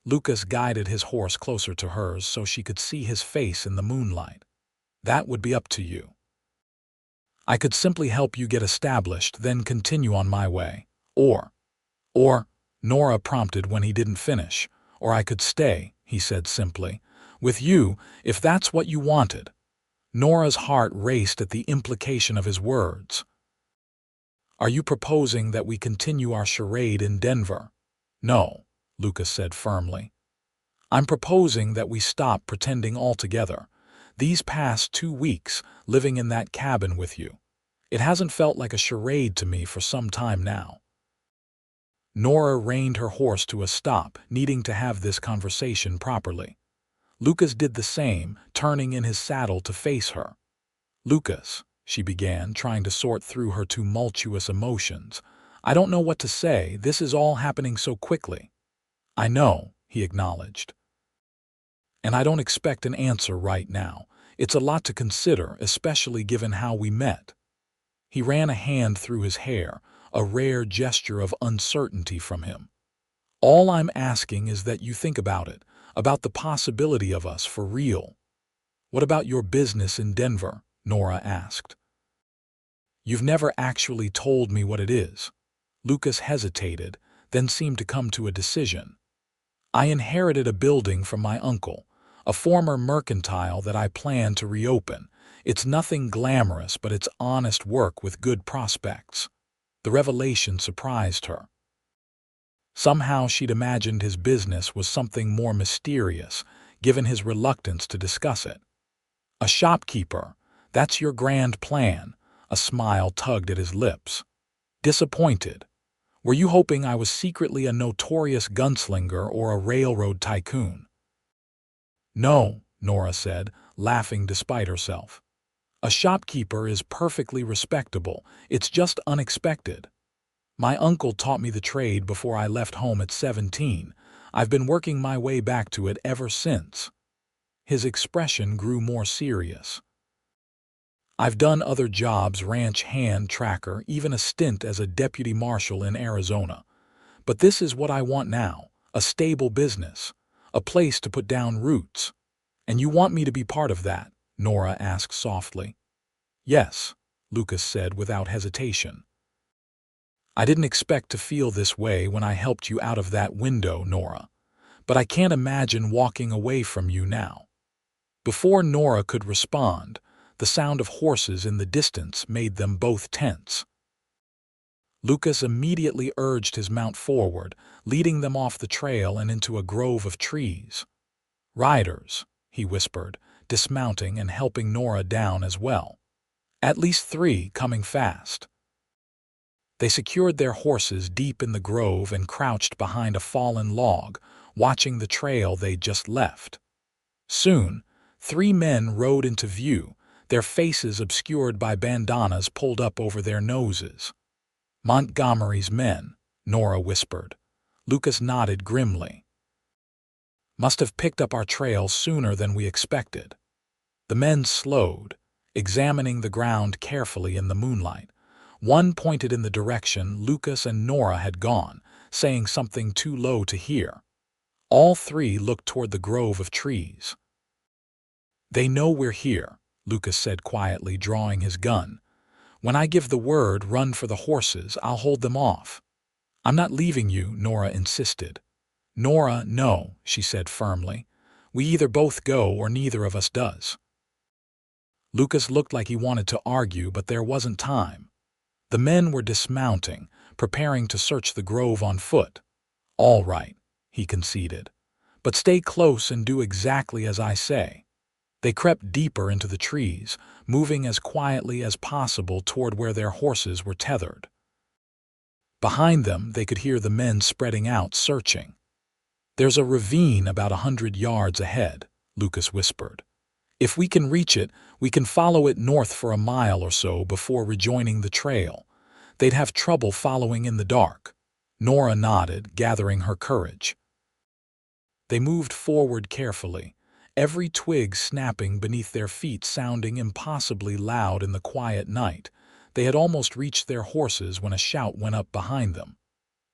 Lucas guided his horse closer to hers so she could see his face in the moonlight. That would be up to you. I could simply help you get established, then continue on my way. Or, Nora prompted when he didn't finish. Or I could stay, he said simply. With you, if that's what you wanted. Nora's heart raced at the implication of his words. Are you proposing that we continue our charade in Denver? No, Lucas said firmly. I'm proposing that we stop pretending altogether. These past 2 weeks, living in that cabin with you, it hasn't felt like a charade to me for some time now. Nora reined her horse to a stop, needing to have this conversation properly. Lucas did the same, turning in his saddle to face her. Lucas, she began, trying to sort through her tumultuous emotions. "I don't know what to say. This is all happening so quickly." "I know," he acknowledged. "And I don't expect an answer right now. It's a lot to consider, especially given how we met." He ran a hand through his hair, a rare gesture of uncertainty from him. "All I'm asking is that you think about it, about the possibility of us for real." "What about your business in Denver?" Nora asked. "You've never actually told me what it is." Lucas hesitated, then seemed to come to a decision. "I inherited a building from my uncle, a former mercantile that I plan to reopen. It's nothing glamorous, but it's honest work with good prospects." The revelation surprised her. Somehow she'd imagined his business was something more mysterious, given his reluctance to discuss it. "A shopkeeper, that's your grand plan." A smile tugged at his lips. "Disappointed? Were you hoping I was secretly a notorious gunslinger or a railroad tycoon?" "No," Nora said, laughing despite herself. "A shopkeeper is perfectly respectable. It's just unexpected. My uncle taught me the trade before I left home at 17. I've been working my way back to it ever since." His expression grew more serious. "I've done other jobs, ranch hand tracker, even a stint as a deputy marshal in Arizona. But this is what I want now, a stable business, a place to put down roots." "And you want me to be part of that?" Nora asked softly. "Yes," Lucas said without hesitation. "I didn't expect to feel this way when I helped you out of that window, Nora. But I can't imagine walking away from you now." Before Nora could respond, the sound of horses in the distance made them both tense. Lucas immediately urged his mount forward, leading them off the trail and into a grove of trees. "Riders," he whispered, dismounting and helping Nora down as well. "At least 3, coming fast." They secured their horses deep in the grove and crouched behind a fallen log, watching the trail they'd just left. Soon, 3 men rode into view, their faces obscured by bandanas pulled up over their noses. "Montgomery's men," Nora whispered. Lucas nodded grimly. "Must have picked up our trail sooner than we expected." The men slowed, examining the ground carefully in the moonlight. One pointed in the direction Lucas and Nora had gone, saying something too low to hear. All 3 looked toward the grove of trees. "They know we're here," Lucas said quietly, drawing his gun. "When I give the word, run for the horses, I'll hold them off." "I'm not leaving you," Nora insisted. "Nora, no," she said firmly. "We either both go or neither of us does." Lucas looked like he wanted to argue, but there wasn't time. The men were dismounting, preparing to search the grove on foot. "All right," he conceded. "But stay close and do exactly as I say." They crept deeper into the trees, moving as quietly as possible toward where their horses were tethered. Behind them, they could hear the men spreading out, searching. "There's a ravine about 100 yards ahead," Lucas whispered. "If we can reach it, we can follow it north for a mile or so before rejoining the trail. They'd have trouble following in the dark." Nora nodded, gathering her courage. They moved forward carefully, every twig snapping beneath their feet sounding impossibly loud in the quiet night. They had almost reached their horses when a shout went up behind them.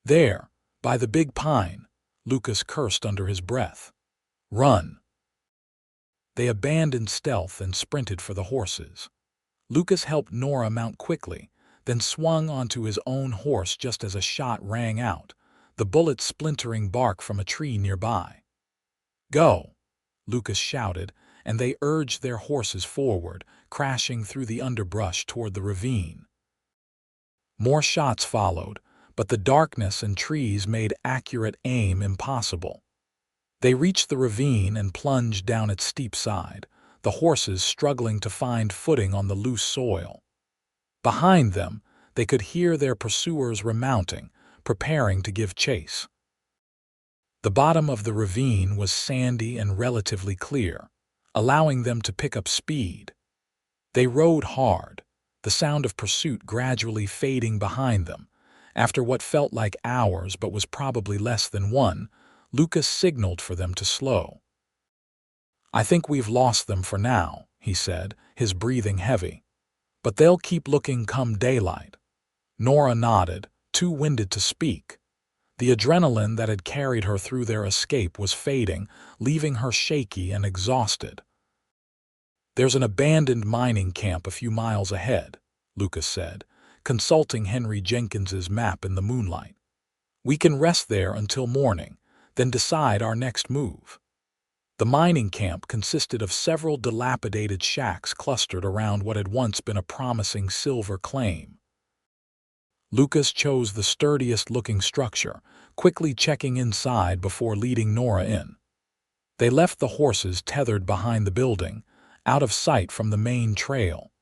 "There, by the big pine," Lucas cursed under his breath. "Run." They abandoned stealth and sprinted for the horses. Lucas helped Nora mount quickly, then swung onto his own horse just as a shot rang out, the bullet splintering bark from a tree nearby. "Go!" Lucas shouted, and they urged their horses forward, crashing through the underbrush toward the ravine. More shots followed, but the darkness and trees made accurate aim impossible. They reached the ravine and plunged down its steep side, the horses struggling to find footing on the loose soil. Behind them, they could hear their pursuers remounting, preparing to give chase. The bottom of the ravine was sandy and relatively clear, allowing them to pick up speed. They rode hard, the sound of pursuit gradually fading behind them. After what felt like hours but was probably less than one, Lucas signaled for them to slow. "I think we've lost them for now," he said, his breathing heavy. "But they'll keep looking come daylight." Nora nodded, too winded to speak. The adrenaline that had carried her through their escape was fading, leaving her shaky and exhausted. "There's an abandoned mining camp a few miles ahead," Lucas said, consulting Henry Jenkins's map in the moonlight. "We can rest there until morning, then decide our next move." The mining camp consisted of several dilapidated shacks clustered around what had once been a promising silver claim. Lucas chose the sturdiest-looking structure, quickly checking inside before leading Nora in. They left the horses tethered behind the building, out of sight from the main trail.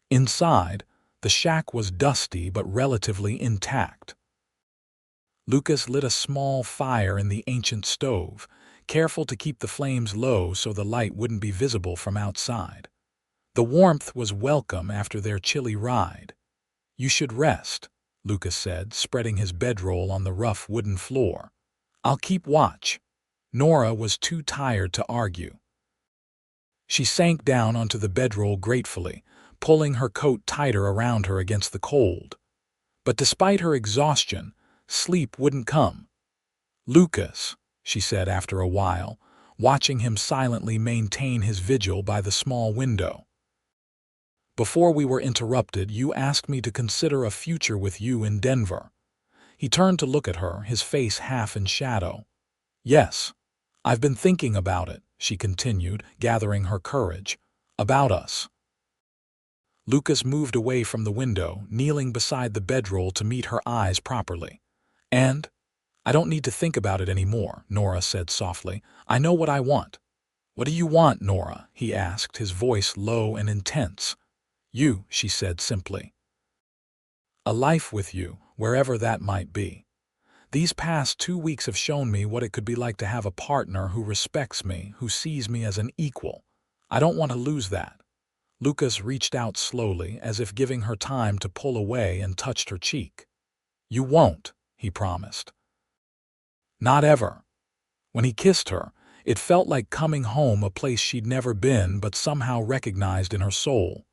Inside, the shack was dusty but relatively intact. Lucas lit a small fire in the ancient stove, careful to keep the flames low so the light wouldn't be visible from outside. The warmth was welcome after their chilly ride. "You should rest," Lucas said, spreading his bedroll on the rough wooden floor. "I'll keep watch." Nora was too tired to argue. She sank down onto the bedroll gratefully, pulling her coat tighter around her against the cold. But despite her exhaustion, sleep wouldn't come. "Lucas," she said after a while, watching him silently maintain his vigil by the small window. "Before we were interrupted, you asked me to consider a future with you in Denver." He turned to look at her, his face half in shadow. "Yes, I've been thinking about it," she continued, gathering her courage. "About us." Lucas moved away from the window, kneeling beside the bedroll to meet her eyes properly. "And I don't need to think about it anymore," Nora said softly. "I know what I want." "What do you want, Nora?" he asked, his voice low and intense. "You," she said simply. "A life with you, wherever that might be. These past 2 weeks have shown me what it could be like to have a partner who respects me, who sees me as an equal. I don't want to lose that." Lucas reached out slowly, as if giving her time to pull away, and touched her cheek. "You won't," he promised. "Not ever." When he kissed her, it felt like coming home, a place she'd never been but somehow recognized in her soul.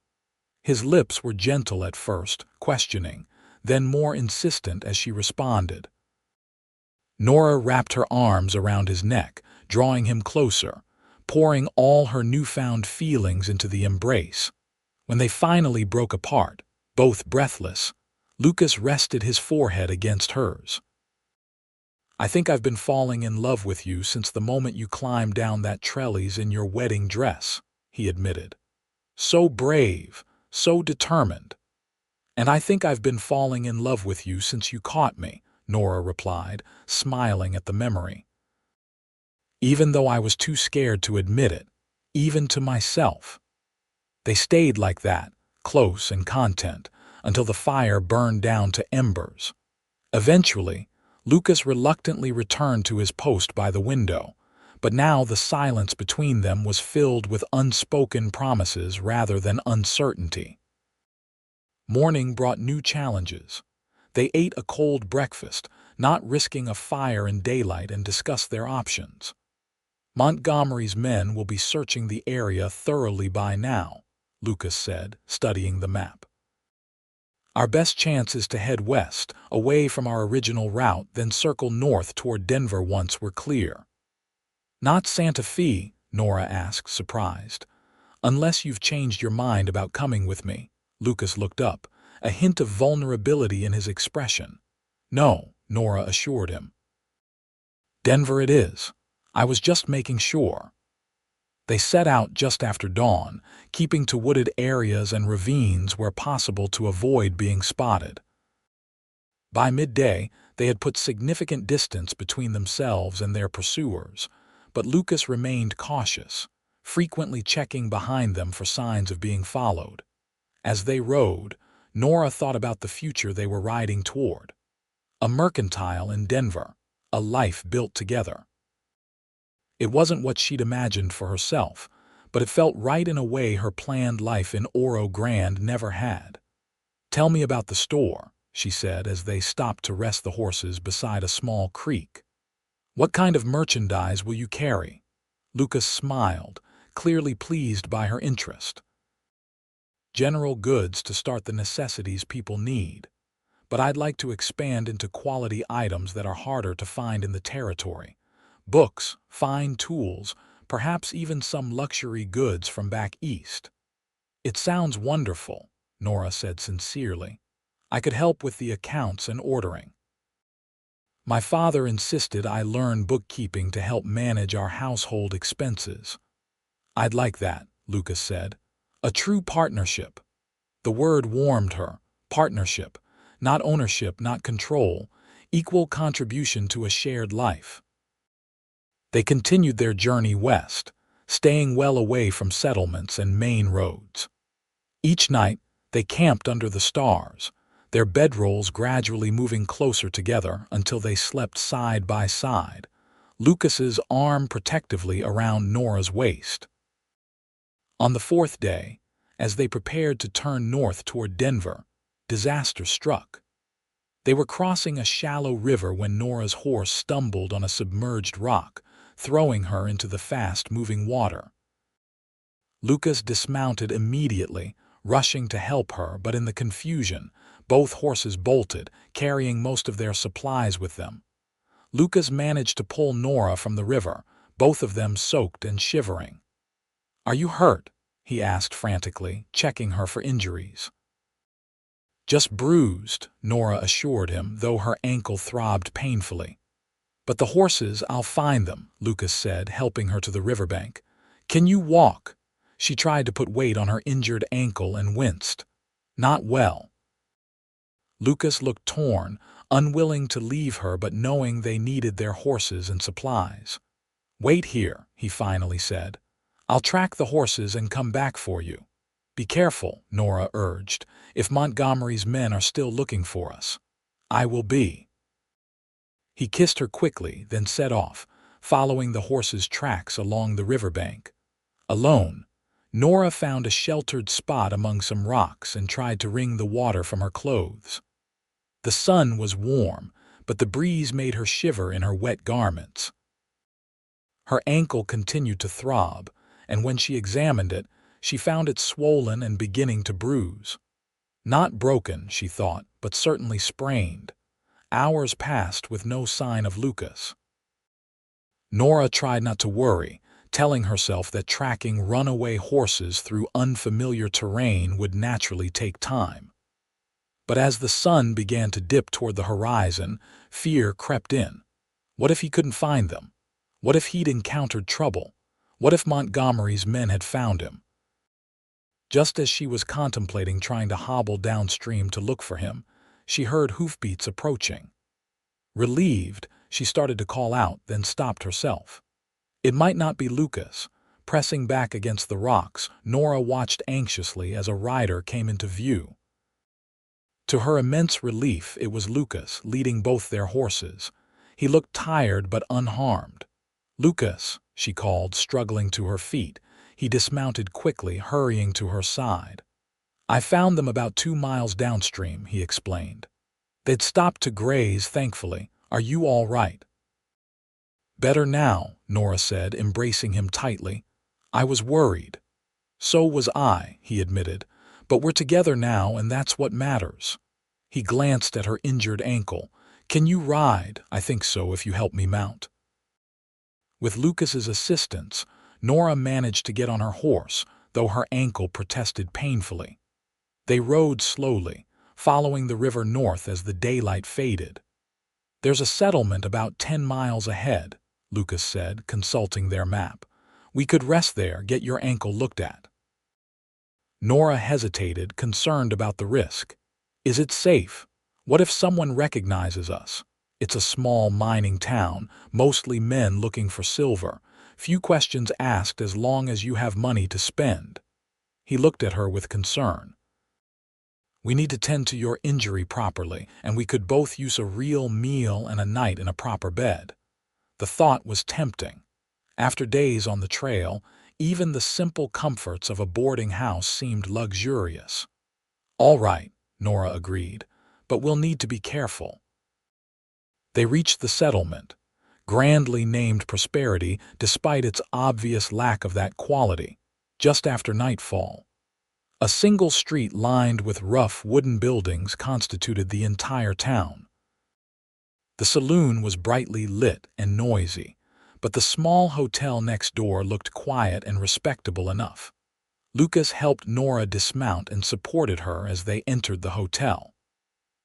His lips were gentle at first, questioning, then more insistent as she responded. Nora wrapped her arms around his neck, drawing him closer, pouring all her newfound feelings into the embrace. When they finally broke apart, both breathless, Lucas rested his forehead against hers. "I think I've been falling in love with you since the moment you climbed down that trellis in your wedding dress," he admitted. "So brave, so determined." "And I think I've been falling in love with you since you caught me," Nora replied, smiling at the memory. "Even though I was too scared to admit it, even to myself." They stayed like that, close and content, until the fire burned down to embers. Eventually, Lucas reluctantly returned to his post by the window, but now the silence between them was filled with unspoken promises rather than uncertainty. Morning brought new challenges. They ate a cold breakfast, not risking a fire in daylight, and discussed their options. "Montgomery's men will be searching the area thoroughly by now," Lucas said, studying the map. "Our best chance is to head west, away from our original route, then circle north toward Denver once we're clear." "Not Santa Fe?" Nora asked, surprised. "Unless you've changed your mind about coming with me." Lucas looked up, a hint of vulnerability in his expression. "No," Nora assured him. "Denver it is. I was just making sure." They set out just after dawn, keeping to wooded areas and ravines where possible to avoid being spotted. By midday, they had put significant distance between themselves and their pursuers, but Lucas remained cautious, frequently checking behind them for signs of being followed. As they rode, Nora thought about the future they were riding toward. A mercantile in Denver, a life built together. It wasn't what she'd imagined for herself, but it felt right in a way her planned life in Oro Grande never had. "Tell me about the store," she said as they stopped to rest the horses beside a small creek. "What kind of merchandise will you carry?" Lucas smiled, clearly pleased by her interest. "General goods to start the necessities people need, but I'd like to expand into quality items that are harder to find in the territory. Books, fine tools, perhaps even some luxury goods from back east." "It sounds wonderful," Nora said sincerely. "I could help with the accounts and ordering. My father insisted I learn bookkeeping to help manage our household expenses." "I'd like that," Lucas said. "A true partnership." The word warmed her. Partnership. Not ownership, not control. Equal contribution to a shared life. They continued their journey west, staying well away from settlements and main roads. Each night, they camped under the stars, their bedrolls gradually moving closer together until they slept side by side, Lucas's arm protectively around Nora's waist. On the fourth day, as they prepared to turn north toward Denver, disaster struck. They were crossing a shallow river when Nora's horse stumbled on a submerged rock, throwing her into the fast-moving water. Lucas dismounted immediately, rushing to help her, but in the confusion, both horses bolted, carrying most of their supplies with them. Lucas managed to pull Nora from the river, both of them soaked and shivering. "Are you hurt?" he asked frantically, checking her for injuries. "Just bruised," Nora assured him, though her ankle throbbed painfully. "But the horses, I'll find them," Lucas said, helping her to the riverbank. "Can you walk?" She tried to put weight on her injured ankle and winced. "Not well." Lucas looked torn, unwilling to leave her but knowing they needed their horses and supplies. "Wait here," he finally said. "I'll track the horses and come back for you." "Be careful," Nora urged, "if Montgomery's men are still looking for us." "I will be." He kissed her quickly, then set off, following the horses' tracks along the riverbank. Alone, Nora found a sheltered spot among some rocks and tried to wring the water from her clothes. The sun was warm, but the breeze made her shiver in her wet garments. Her ankle continued to throb, and when she examined it, she found it swollen and beginning to bruise. Not broken, she thought, but certainly sprained. Hours passed with no sign of Lucas. Nora tried not to worry, telling herself that tracking runaway horses through unfamiliar terrain would naturally take time. But as the sun began to dip toward the horizon, fear crept in. What if he couldn't find them? What if he'd encountered trouble? What if Montgomery's men had found him? Just as she was contemplating trying to hobble downstream to look for him, she heard hoofbeats approaching. Relieved, she started to call out, then stopped herself. It might not be Lucas. Pressing back against the rocks, Nora watched anxiously as a rider came into view. To her immense relief, it was Lucas, leading both their horses. He looked tired but unharmed. "Lucas," she called, struggling to her feet. He dismounted quickly, hurrying to her side. "I found them about 2 miles downstream," he explained. "They'd stopped to graze, thankfully. Are you all right?" "Better now," Nora said, embracing him tightly. "I was worried." "So was I," he admitted. "But we're together now, and that's what matters." He glanced at her injured ankle. "Can you ride?" "I think so, if you help me mount." With Lucas's assistance, Nora managed to get on her horse, though her ankle protested painfully. They rode slowly, following the river north as the daylight faded. "There's a settlement about 10 miles ahead," Lucas said, consulting their map. "We could rest there, get your ankle looked at." Nora hesitated, concerned about the risk. "Is it safe? What if someone recognizes us? It's a small mining town, mostly men looking for silver. Few questions asked as long as you have money to spend." He looked at her with concern. "We need to tend to your injury properly, and we could both use a real meal and a night in a proper bed." The thought was tempting. After days on the trail, even the simple comforts of a boarding house seemed luxurious. "All right," Nora agreed, "but we'll need to be careful." They reached the settlement, grandly named Prosperity despite its obvious lack of that quality, just after nightfall. A single street lined with rough wooden buildings constituted the entire town. The saloon was brightly lit and noisy, but the small hotel next door looked quiet and respectable enough. Lucas helped Nora dismount and supported her as they entered the hotel.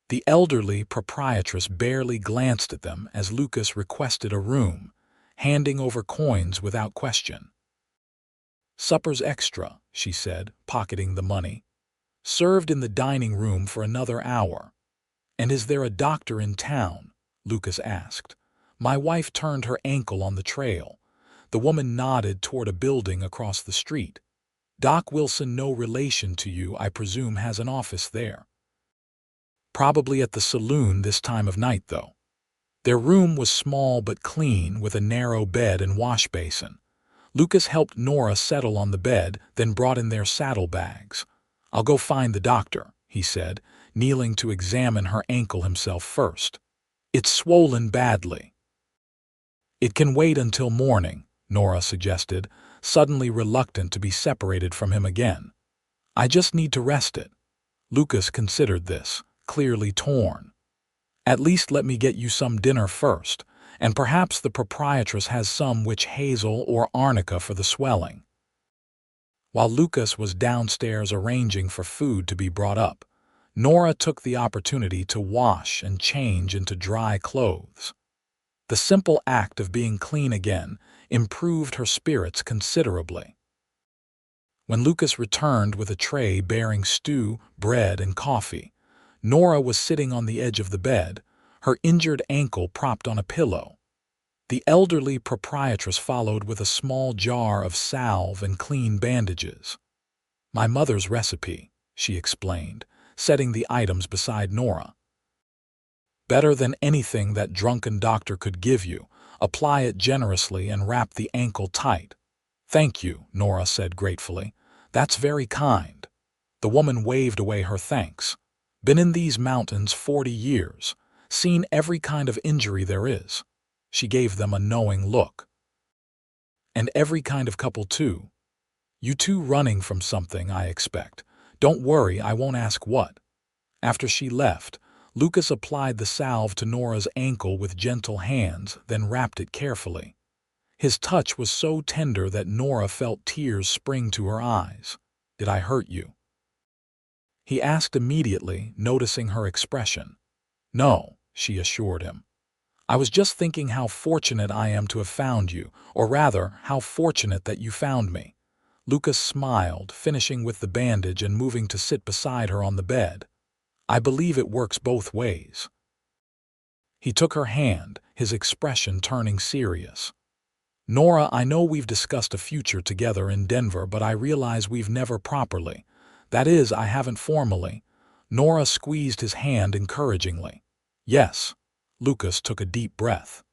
The elderly proprietress barely glanced at them as Lucas requested a room, handing over coins without question. "Supper's extra," she said, pocketing the money. "Served in the dining room for another hour." "And is there a doctor in town?" Lucas asked. "My wife turned her ankle on the trail." The woman nodded toward a building across the street. "Doc Wilson, no relation to you, I presume, has an office there." "Probably at the saloon this time of night, though." Their room was small but clean, with a narrow bed and wash basin. Lucas helped Nora settle on the bed, then brought in their saddlebags. "I'll go find the doctor," he said, kneeling to examine her ankle himself first. "It's swollen badly." "It can wait until morning," Nora suggested, suddenly reluctant to be separated from him again. "I just need to rest it." Lucas considered this, clearly torn. "At least let me get you some dinner first, and perhaps the proprietress has some witch hazel or arnica for the swelling." While Lucas was downstairs arranging for food to be brought up, Nora took the opportunity to wash and change into dry clothes. The simple act of being clean again improved her spirits considerably. When Lucas returned with a tray bearing stew, bread, and coffee, Nora was sitting on the edge of the bed, her injured ankle propped on a pillow. The elderly proprietress followed with a small jar of salve and clean bandages. "My mother's recipe," she explained, setting the items beside Nora. "Better than anything that drunken doctor could give you. Apply it generously and wrap the ankle tight." "Thank you," Nora said gratefully. "That's very kind." The woman waved away her thanks. "Been in these mountains 40 years. Seen every kind of injury there is." She gave them a knowing look. "And every kind of couple, too. You two running from something, I expect. Don't worry, I won't ask what." After she left, Lucas applied the salve to Nora's ankle with gentle hands, then wrapped it carefully. His touch was so tender that Nora felt tears spring to her eyes. "Did I hurt you?" he asked immediately, noticing her expression. "No," she assured him. "I was just thinking how fortunate I am to have found you, or rather, how fortunate that you found me." Lucas smiled, finishing with the bandage and moving to sit beside her on the bed. "I believe it works both ways." He took her hand, his expression turning serious. "Nora, I know we've discussed a future together in Denver, but I realize we've never properly. That is, I haven't formally." Nora squeezed his hand encouragingly. "Yes." Lucas took a deep breath.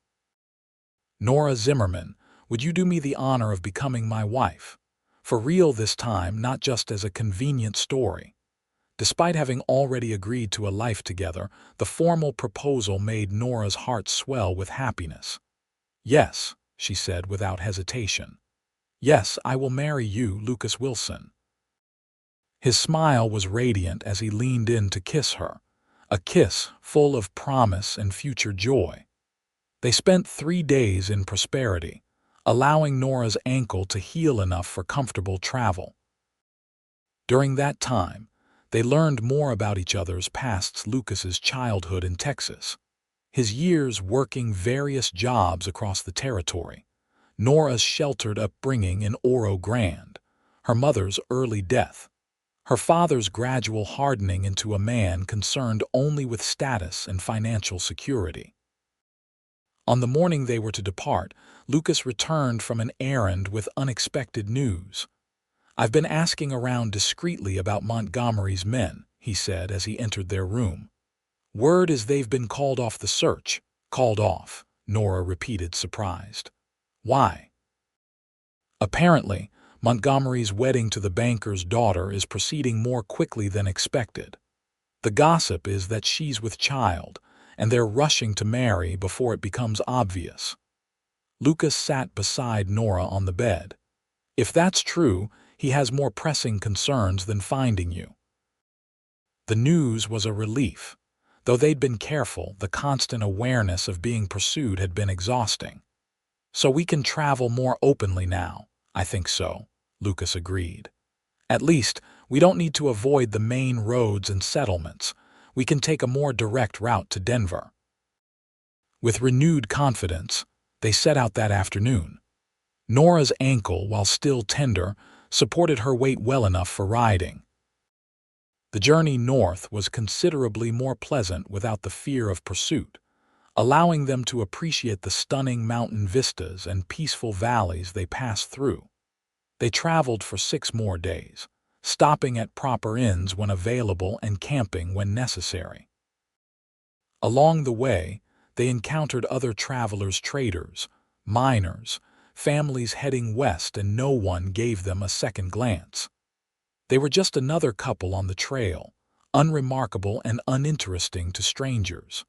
"Nora Zimmerman, would you do me the honor of becoming my wife? For real this time, not just as a convenient story." Despite having already agreed to a life together, the formal proposal made Nora's heart swell with happiness. "Yes," she said without hesitation. "Yes, I will marry you, Lucas Wilson." His smile was radiant as he leaned in to kiss her, a kiss full of promise and future joy. They spent 3 days in Prosperity, allowing Nora's ankle to heal enough for comfortable travel. During that time, they learned more about each other's pasts. Lucas's childhood in Texas, his years working various jobs across the territory, Nora's sheltered upbringing in Oro Grande, her mother's early death, her father's gradual hardening into a man concerned only with status and financial security. On the morning they were to depart, Lucas returned from an errand with unexpected news. "I've been asking around discreetly about Montgomery's men," he said as he entered their room. "Word is they've been called off the search." "Called off," Nora repeated, surprised. "Why?" "Apparently, Montgomery's wedding to the banker's daughter is proceeding more quickly than expected." The gossip is that she's with child, and they're rushing to marry before it becomes obvious. Lucas sat beside Nora on the bed. If that's true, he has more pressing concerns than finding you. The news was a relief. Though they'd been careful, the constant awareness of being pursued had been exhausting. So we can travel more openly now. I think so, Lucas agreed. At least, we don't need to avoid the main roads and settlements. We can take a more direct route to Denver. With renewed confidence, they set out that afternoon. Nora's ankle, while still tender, supported her weight well enough for riding. The journey north was considerably more pleasant without the fear of pursuit, allowing them to appreciate the stunning mountain vistas and peaceful valleys they passed through. They traveled for 6 more days, stopping at proper inns when available and camping when necessary. Along the way, they encountered other travelers, traders, miners, families heading west, and no one gave them a second glance. They were just another couple on the trail, unremarkable and uninteresting to strangers.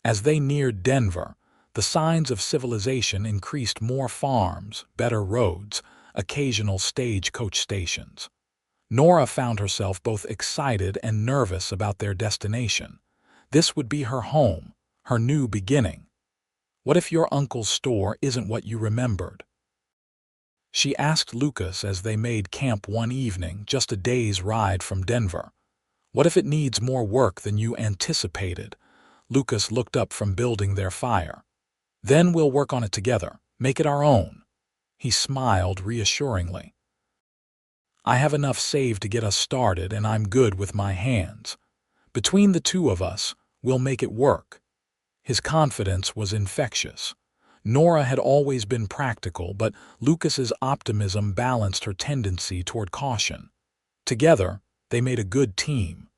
As they neared Denver, the signs of civilization increased: more farms, better roads, occasional stagecoach stations. Nora found herself both excited and nervous about their destination. This would be her home, her new beginning. What if your uncle's store isn't what you remembered? She asked Lucas as they made camp one evening, just a day's ride from Denver. What if it needs more work than you anticipated? Lucas looked up from building their fire. Then we'll work on it together, make it our own. He smiled reassuringly. I have enough saved to get us started, and I'm good with my hands. Between the two of us, we'll make it work. His confidence was infectious. Nora had always been practical, but Lucas's optimism balanced her tendency toward caution. Together, they made a good team.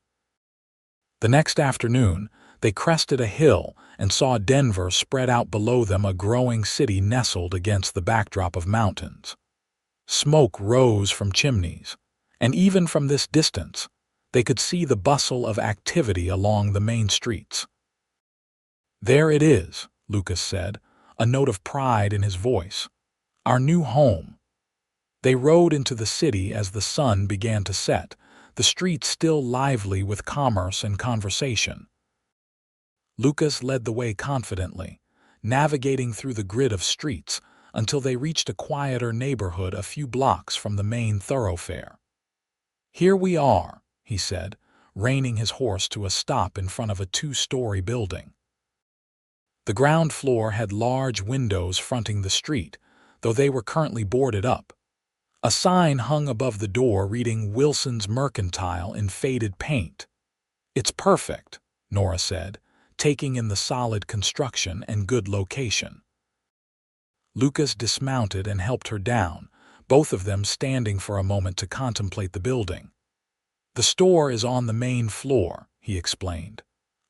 The next afternoon, they crested a hill and saw Denver spread out below them, a growing city nestled against the backdrop of mountains. Smoke rose from chimneys, and even from this distance, they could see the bustle of activity along the main streets. There it is, Lucas said, a note of pride in his voice. Our new home. They rode into the city as the sun began to set, the streets still lively with commerce and conversation. Lucas led the way confidently, navigating through the grid of streets until they reached a quieter neighborhood a few blocks from the main thoroughfare. Here we are, he said, reining his horse to a stop in front of a 2-story building. The ground floor had large windows fronting the street, though they were currently boarded up. A sign hung above the door reading Wilson's Mercantile in faded paint. It's perfect, Nora said, taking in the solid construction and good location. Lucas dismounted and helped her down, both of them standing for a moment to contemplate the building. The store is on the main floor, he explained.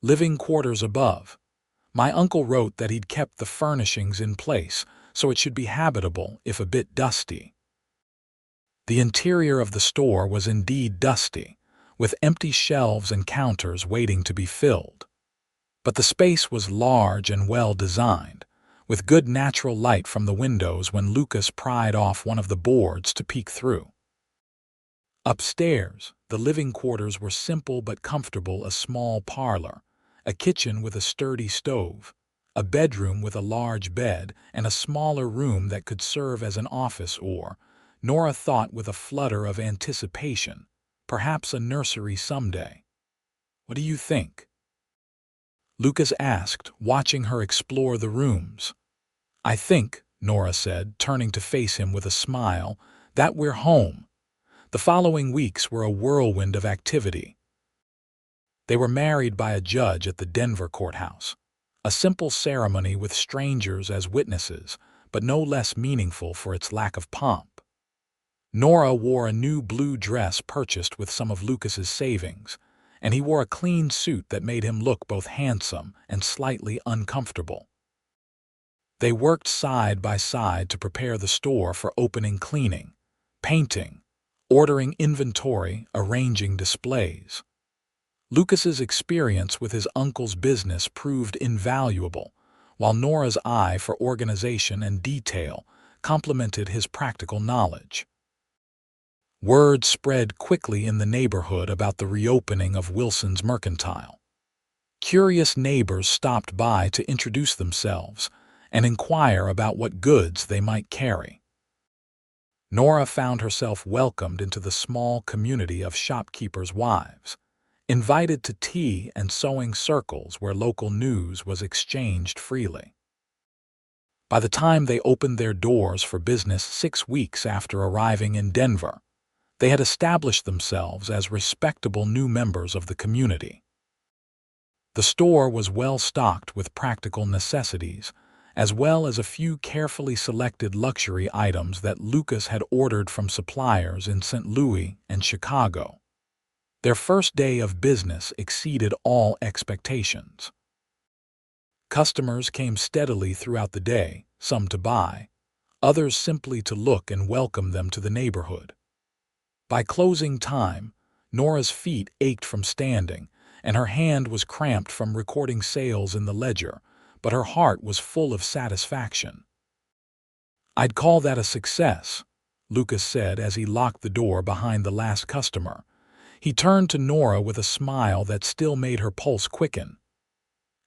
Living quarters above. My uncle wrote that he'd kept the furnishings in place, so it should be habitable if a bit dusty. The interior of the store was indeed dusty, with empty shelves and counters waiting to be filled. But the space was large and well designed, with good natural light from the windows when Lucas pried off one of the boards to peek through. Upstairs, the living quarters were simple but comfortable: a small parlor, a kitchen with a sturdy stove, a bedroom with a large bed, and a smaller room that could serve as an office or, Nora thought with a flutter of anticipation, perhaps a nursery someday. What do you think? Lucas asked, watching her explore the rooms. I think, Nora said, turning to face him with a smile, that we're home. The following weeks were a whirlwind of activity. They were married by a judge at the Denver courthouse. A simple ceremony with strangers as witnesses, but no less meaningful for its lack of pomp. Nora wore a new blue dress purchased with some of Lucas's savings, and he wore a clean suit that made him look both handsome and slightly uncomfortable. They worked side by side to prepare the store for opening: cleaning, painting, ordering inventory, arranging displays. Lucas's experience with his uncle's business proved invaluable, while Nora's eye for organization and detail complemented his practical knowledge. Word spread quickly in the neighborhood about the reopening of Wilson's Mercantile. Curious neighbors stopped by to introduce themselves and inquire about what goods they might carry. Nora found herself welcomed into the small community of shopkeepers' wives, invited to tea and sewing circles where local news was exchanged freely. By the time they opened their doors for business 6 weeks after arriving in Denver, they had established themselves as respectable new members of the community. The store was well stocked with practical necessities, as well as a few carefully selected luxury items that Lucas had ordered from suppliers in St. Louis and Chicago. Their first day of business exceeded all expectations. Customers came steadily throughout the day, some to buy, others simply to look and welcome them to the neighborhood. By closing time, Nora's feet ached from standing, and her hand was cramped from recording sales in the ledger, but her heart was full of satisfaction. "I'd call that a success," Lucas said as he locked the door behind the last customer. He turned to Nora with a smile that still made her pulse quicken.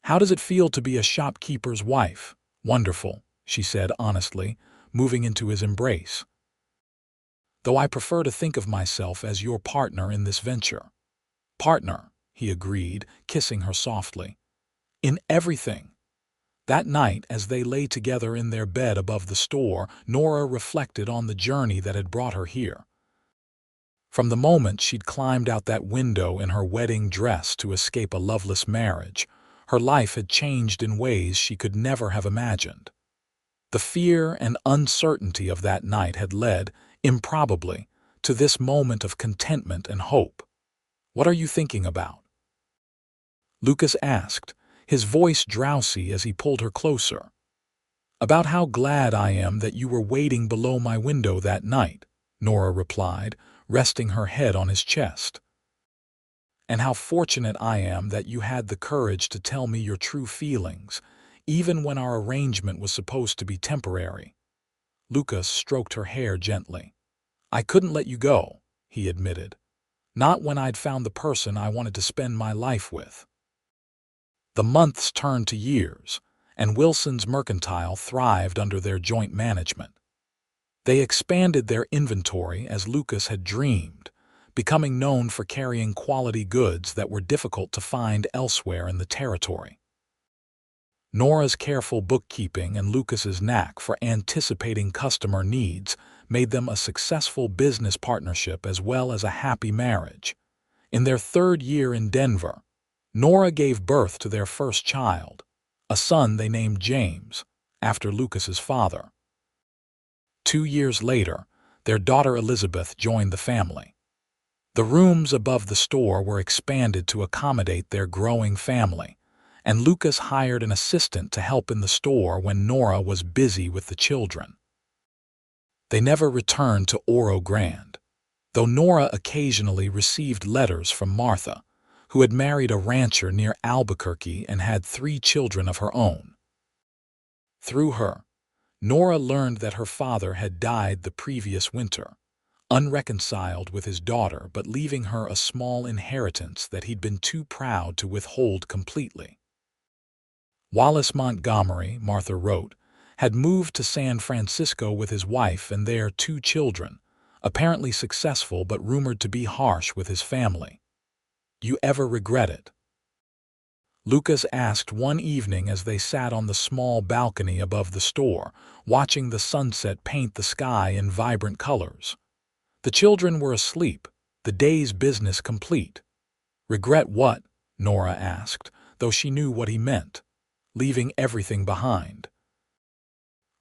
"How does it feel to be a shopkeeper's wife?" "Wonderful," she said honestly, moving into his embrace. "Though I prefer to think of myself as your partner in this venture." "Partner," he agreed, kissing her softly. "In everything." That night, as they lay together in their bed above the store, Nora reflected on the journey that had brought her here. From the moment she'd climbed out that window in her wedding dress to escape a loveless marriage, her life had changed in ways she could never have imagined. The fear and uncertainty of that night had led, improbably, to this moment of contentment and hope. "What are you thinking about?" Lucas asked, his voice drowsy as he pulled her closer. "About how glad I am that you were waiting below my window that night," Nora replied, resting her head on his chest. "And how fortunate I am that you had the courage to tell me your true feelings, even when our arrangement was supposed to be temporary." Lucas stroked her hair gently. "I couldn't let you go," he admitted. "Not when I'd found the person I wanted to spend my life with." The months turned to years, and Wilson's Mercantile thrived under their joint management. They expanded their inventory as Lucas had dreamed, becoming known for carrying quality goods that were difficult to find elsewhere in the territory. Nora's careful bookkeeping and Lucas's knack for anticipating customer needs made them a successful business partnership as well as a happy marriage. In their 3rd year in Denver, Nora gave birth to their first child, a son they named James, after Lucas's father. 2 years later, their daughter Elizabeth joined the family. The rooms above the store were expanded to accommodate their growing family, and Lucas hired an assistant to help in the store when Nora was busy with the children. They never returned to Oro Grande, though Nora occasionally received letters from Martha, who had married a rancher near Albuquerque and had 3 children of her own. Through her, Nora learned that her father had died the previous winter, unreconciled with his daughter but leaving her a small inheritance that he'd been too proud to withhold completely. Wallace Montgomery, Martha wrote, had moved to San Francisco with his wife and their 2 children, apparently successful but rumored to be harsh with his family. "You ever regret it?" Lucas asked one evening as they sat on the small balcony above the store, watching the sunset paint the sky in vibrant colors. The children were asleep, the day's business complete. "Regret what?" Nora asked, though she knew what he meant. "Leaving everything behind.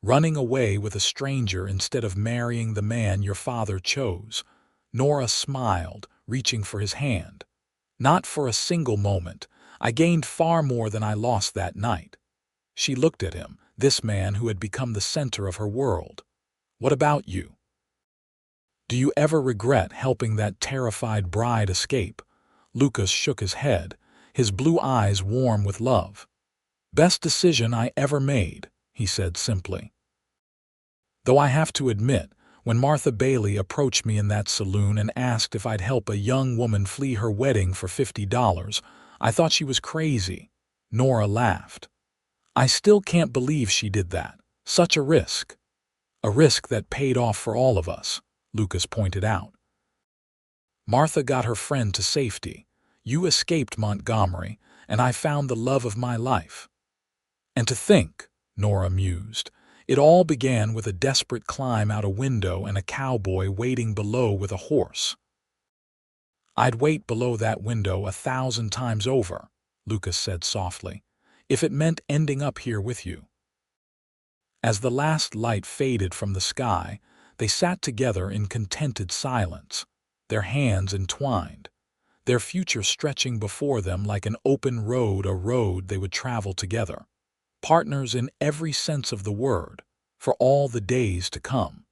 Running away with a stranger instead of marrying the man your father chose." Nora smiled, reaching for his hand. "Not for a single moment. I gained far more than I lost that night." She looked at him, this man who had become the center of her world. "What about you? Do you ever regret helping that terrified bride escape, Lucas shook his head, his blue eyes warm with love. "Best decision I ever made," he said simply. "Though I have to admit, when Martha Bailey approached me in that saloon and asked if I'd help a young woman flee her wedding for $50, I thought she was crazy." Nora laughed. "I still can't believe she did that. Such a risk." "A risk that paid off for all of us," Lucas pointed out. "Martha got her friend to safety. You escaped Montgomery, and I found the love of my life." "And to think," Nora mused, "it all began with a desperate climb out a window and a cowboy waiting below with a horse." "I'd wait below that window 1,000 times over," Lucas said softly, "if it meant ending up here with you." As the last light faded from the sky, they sat together in contented silence, their hands entwined, their future stretching before them like an open road, a road they would travel together, partners in every sense of the word, for all the days to come.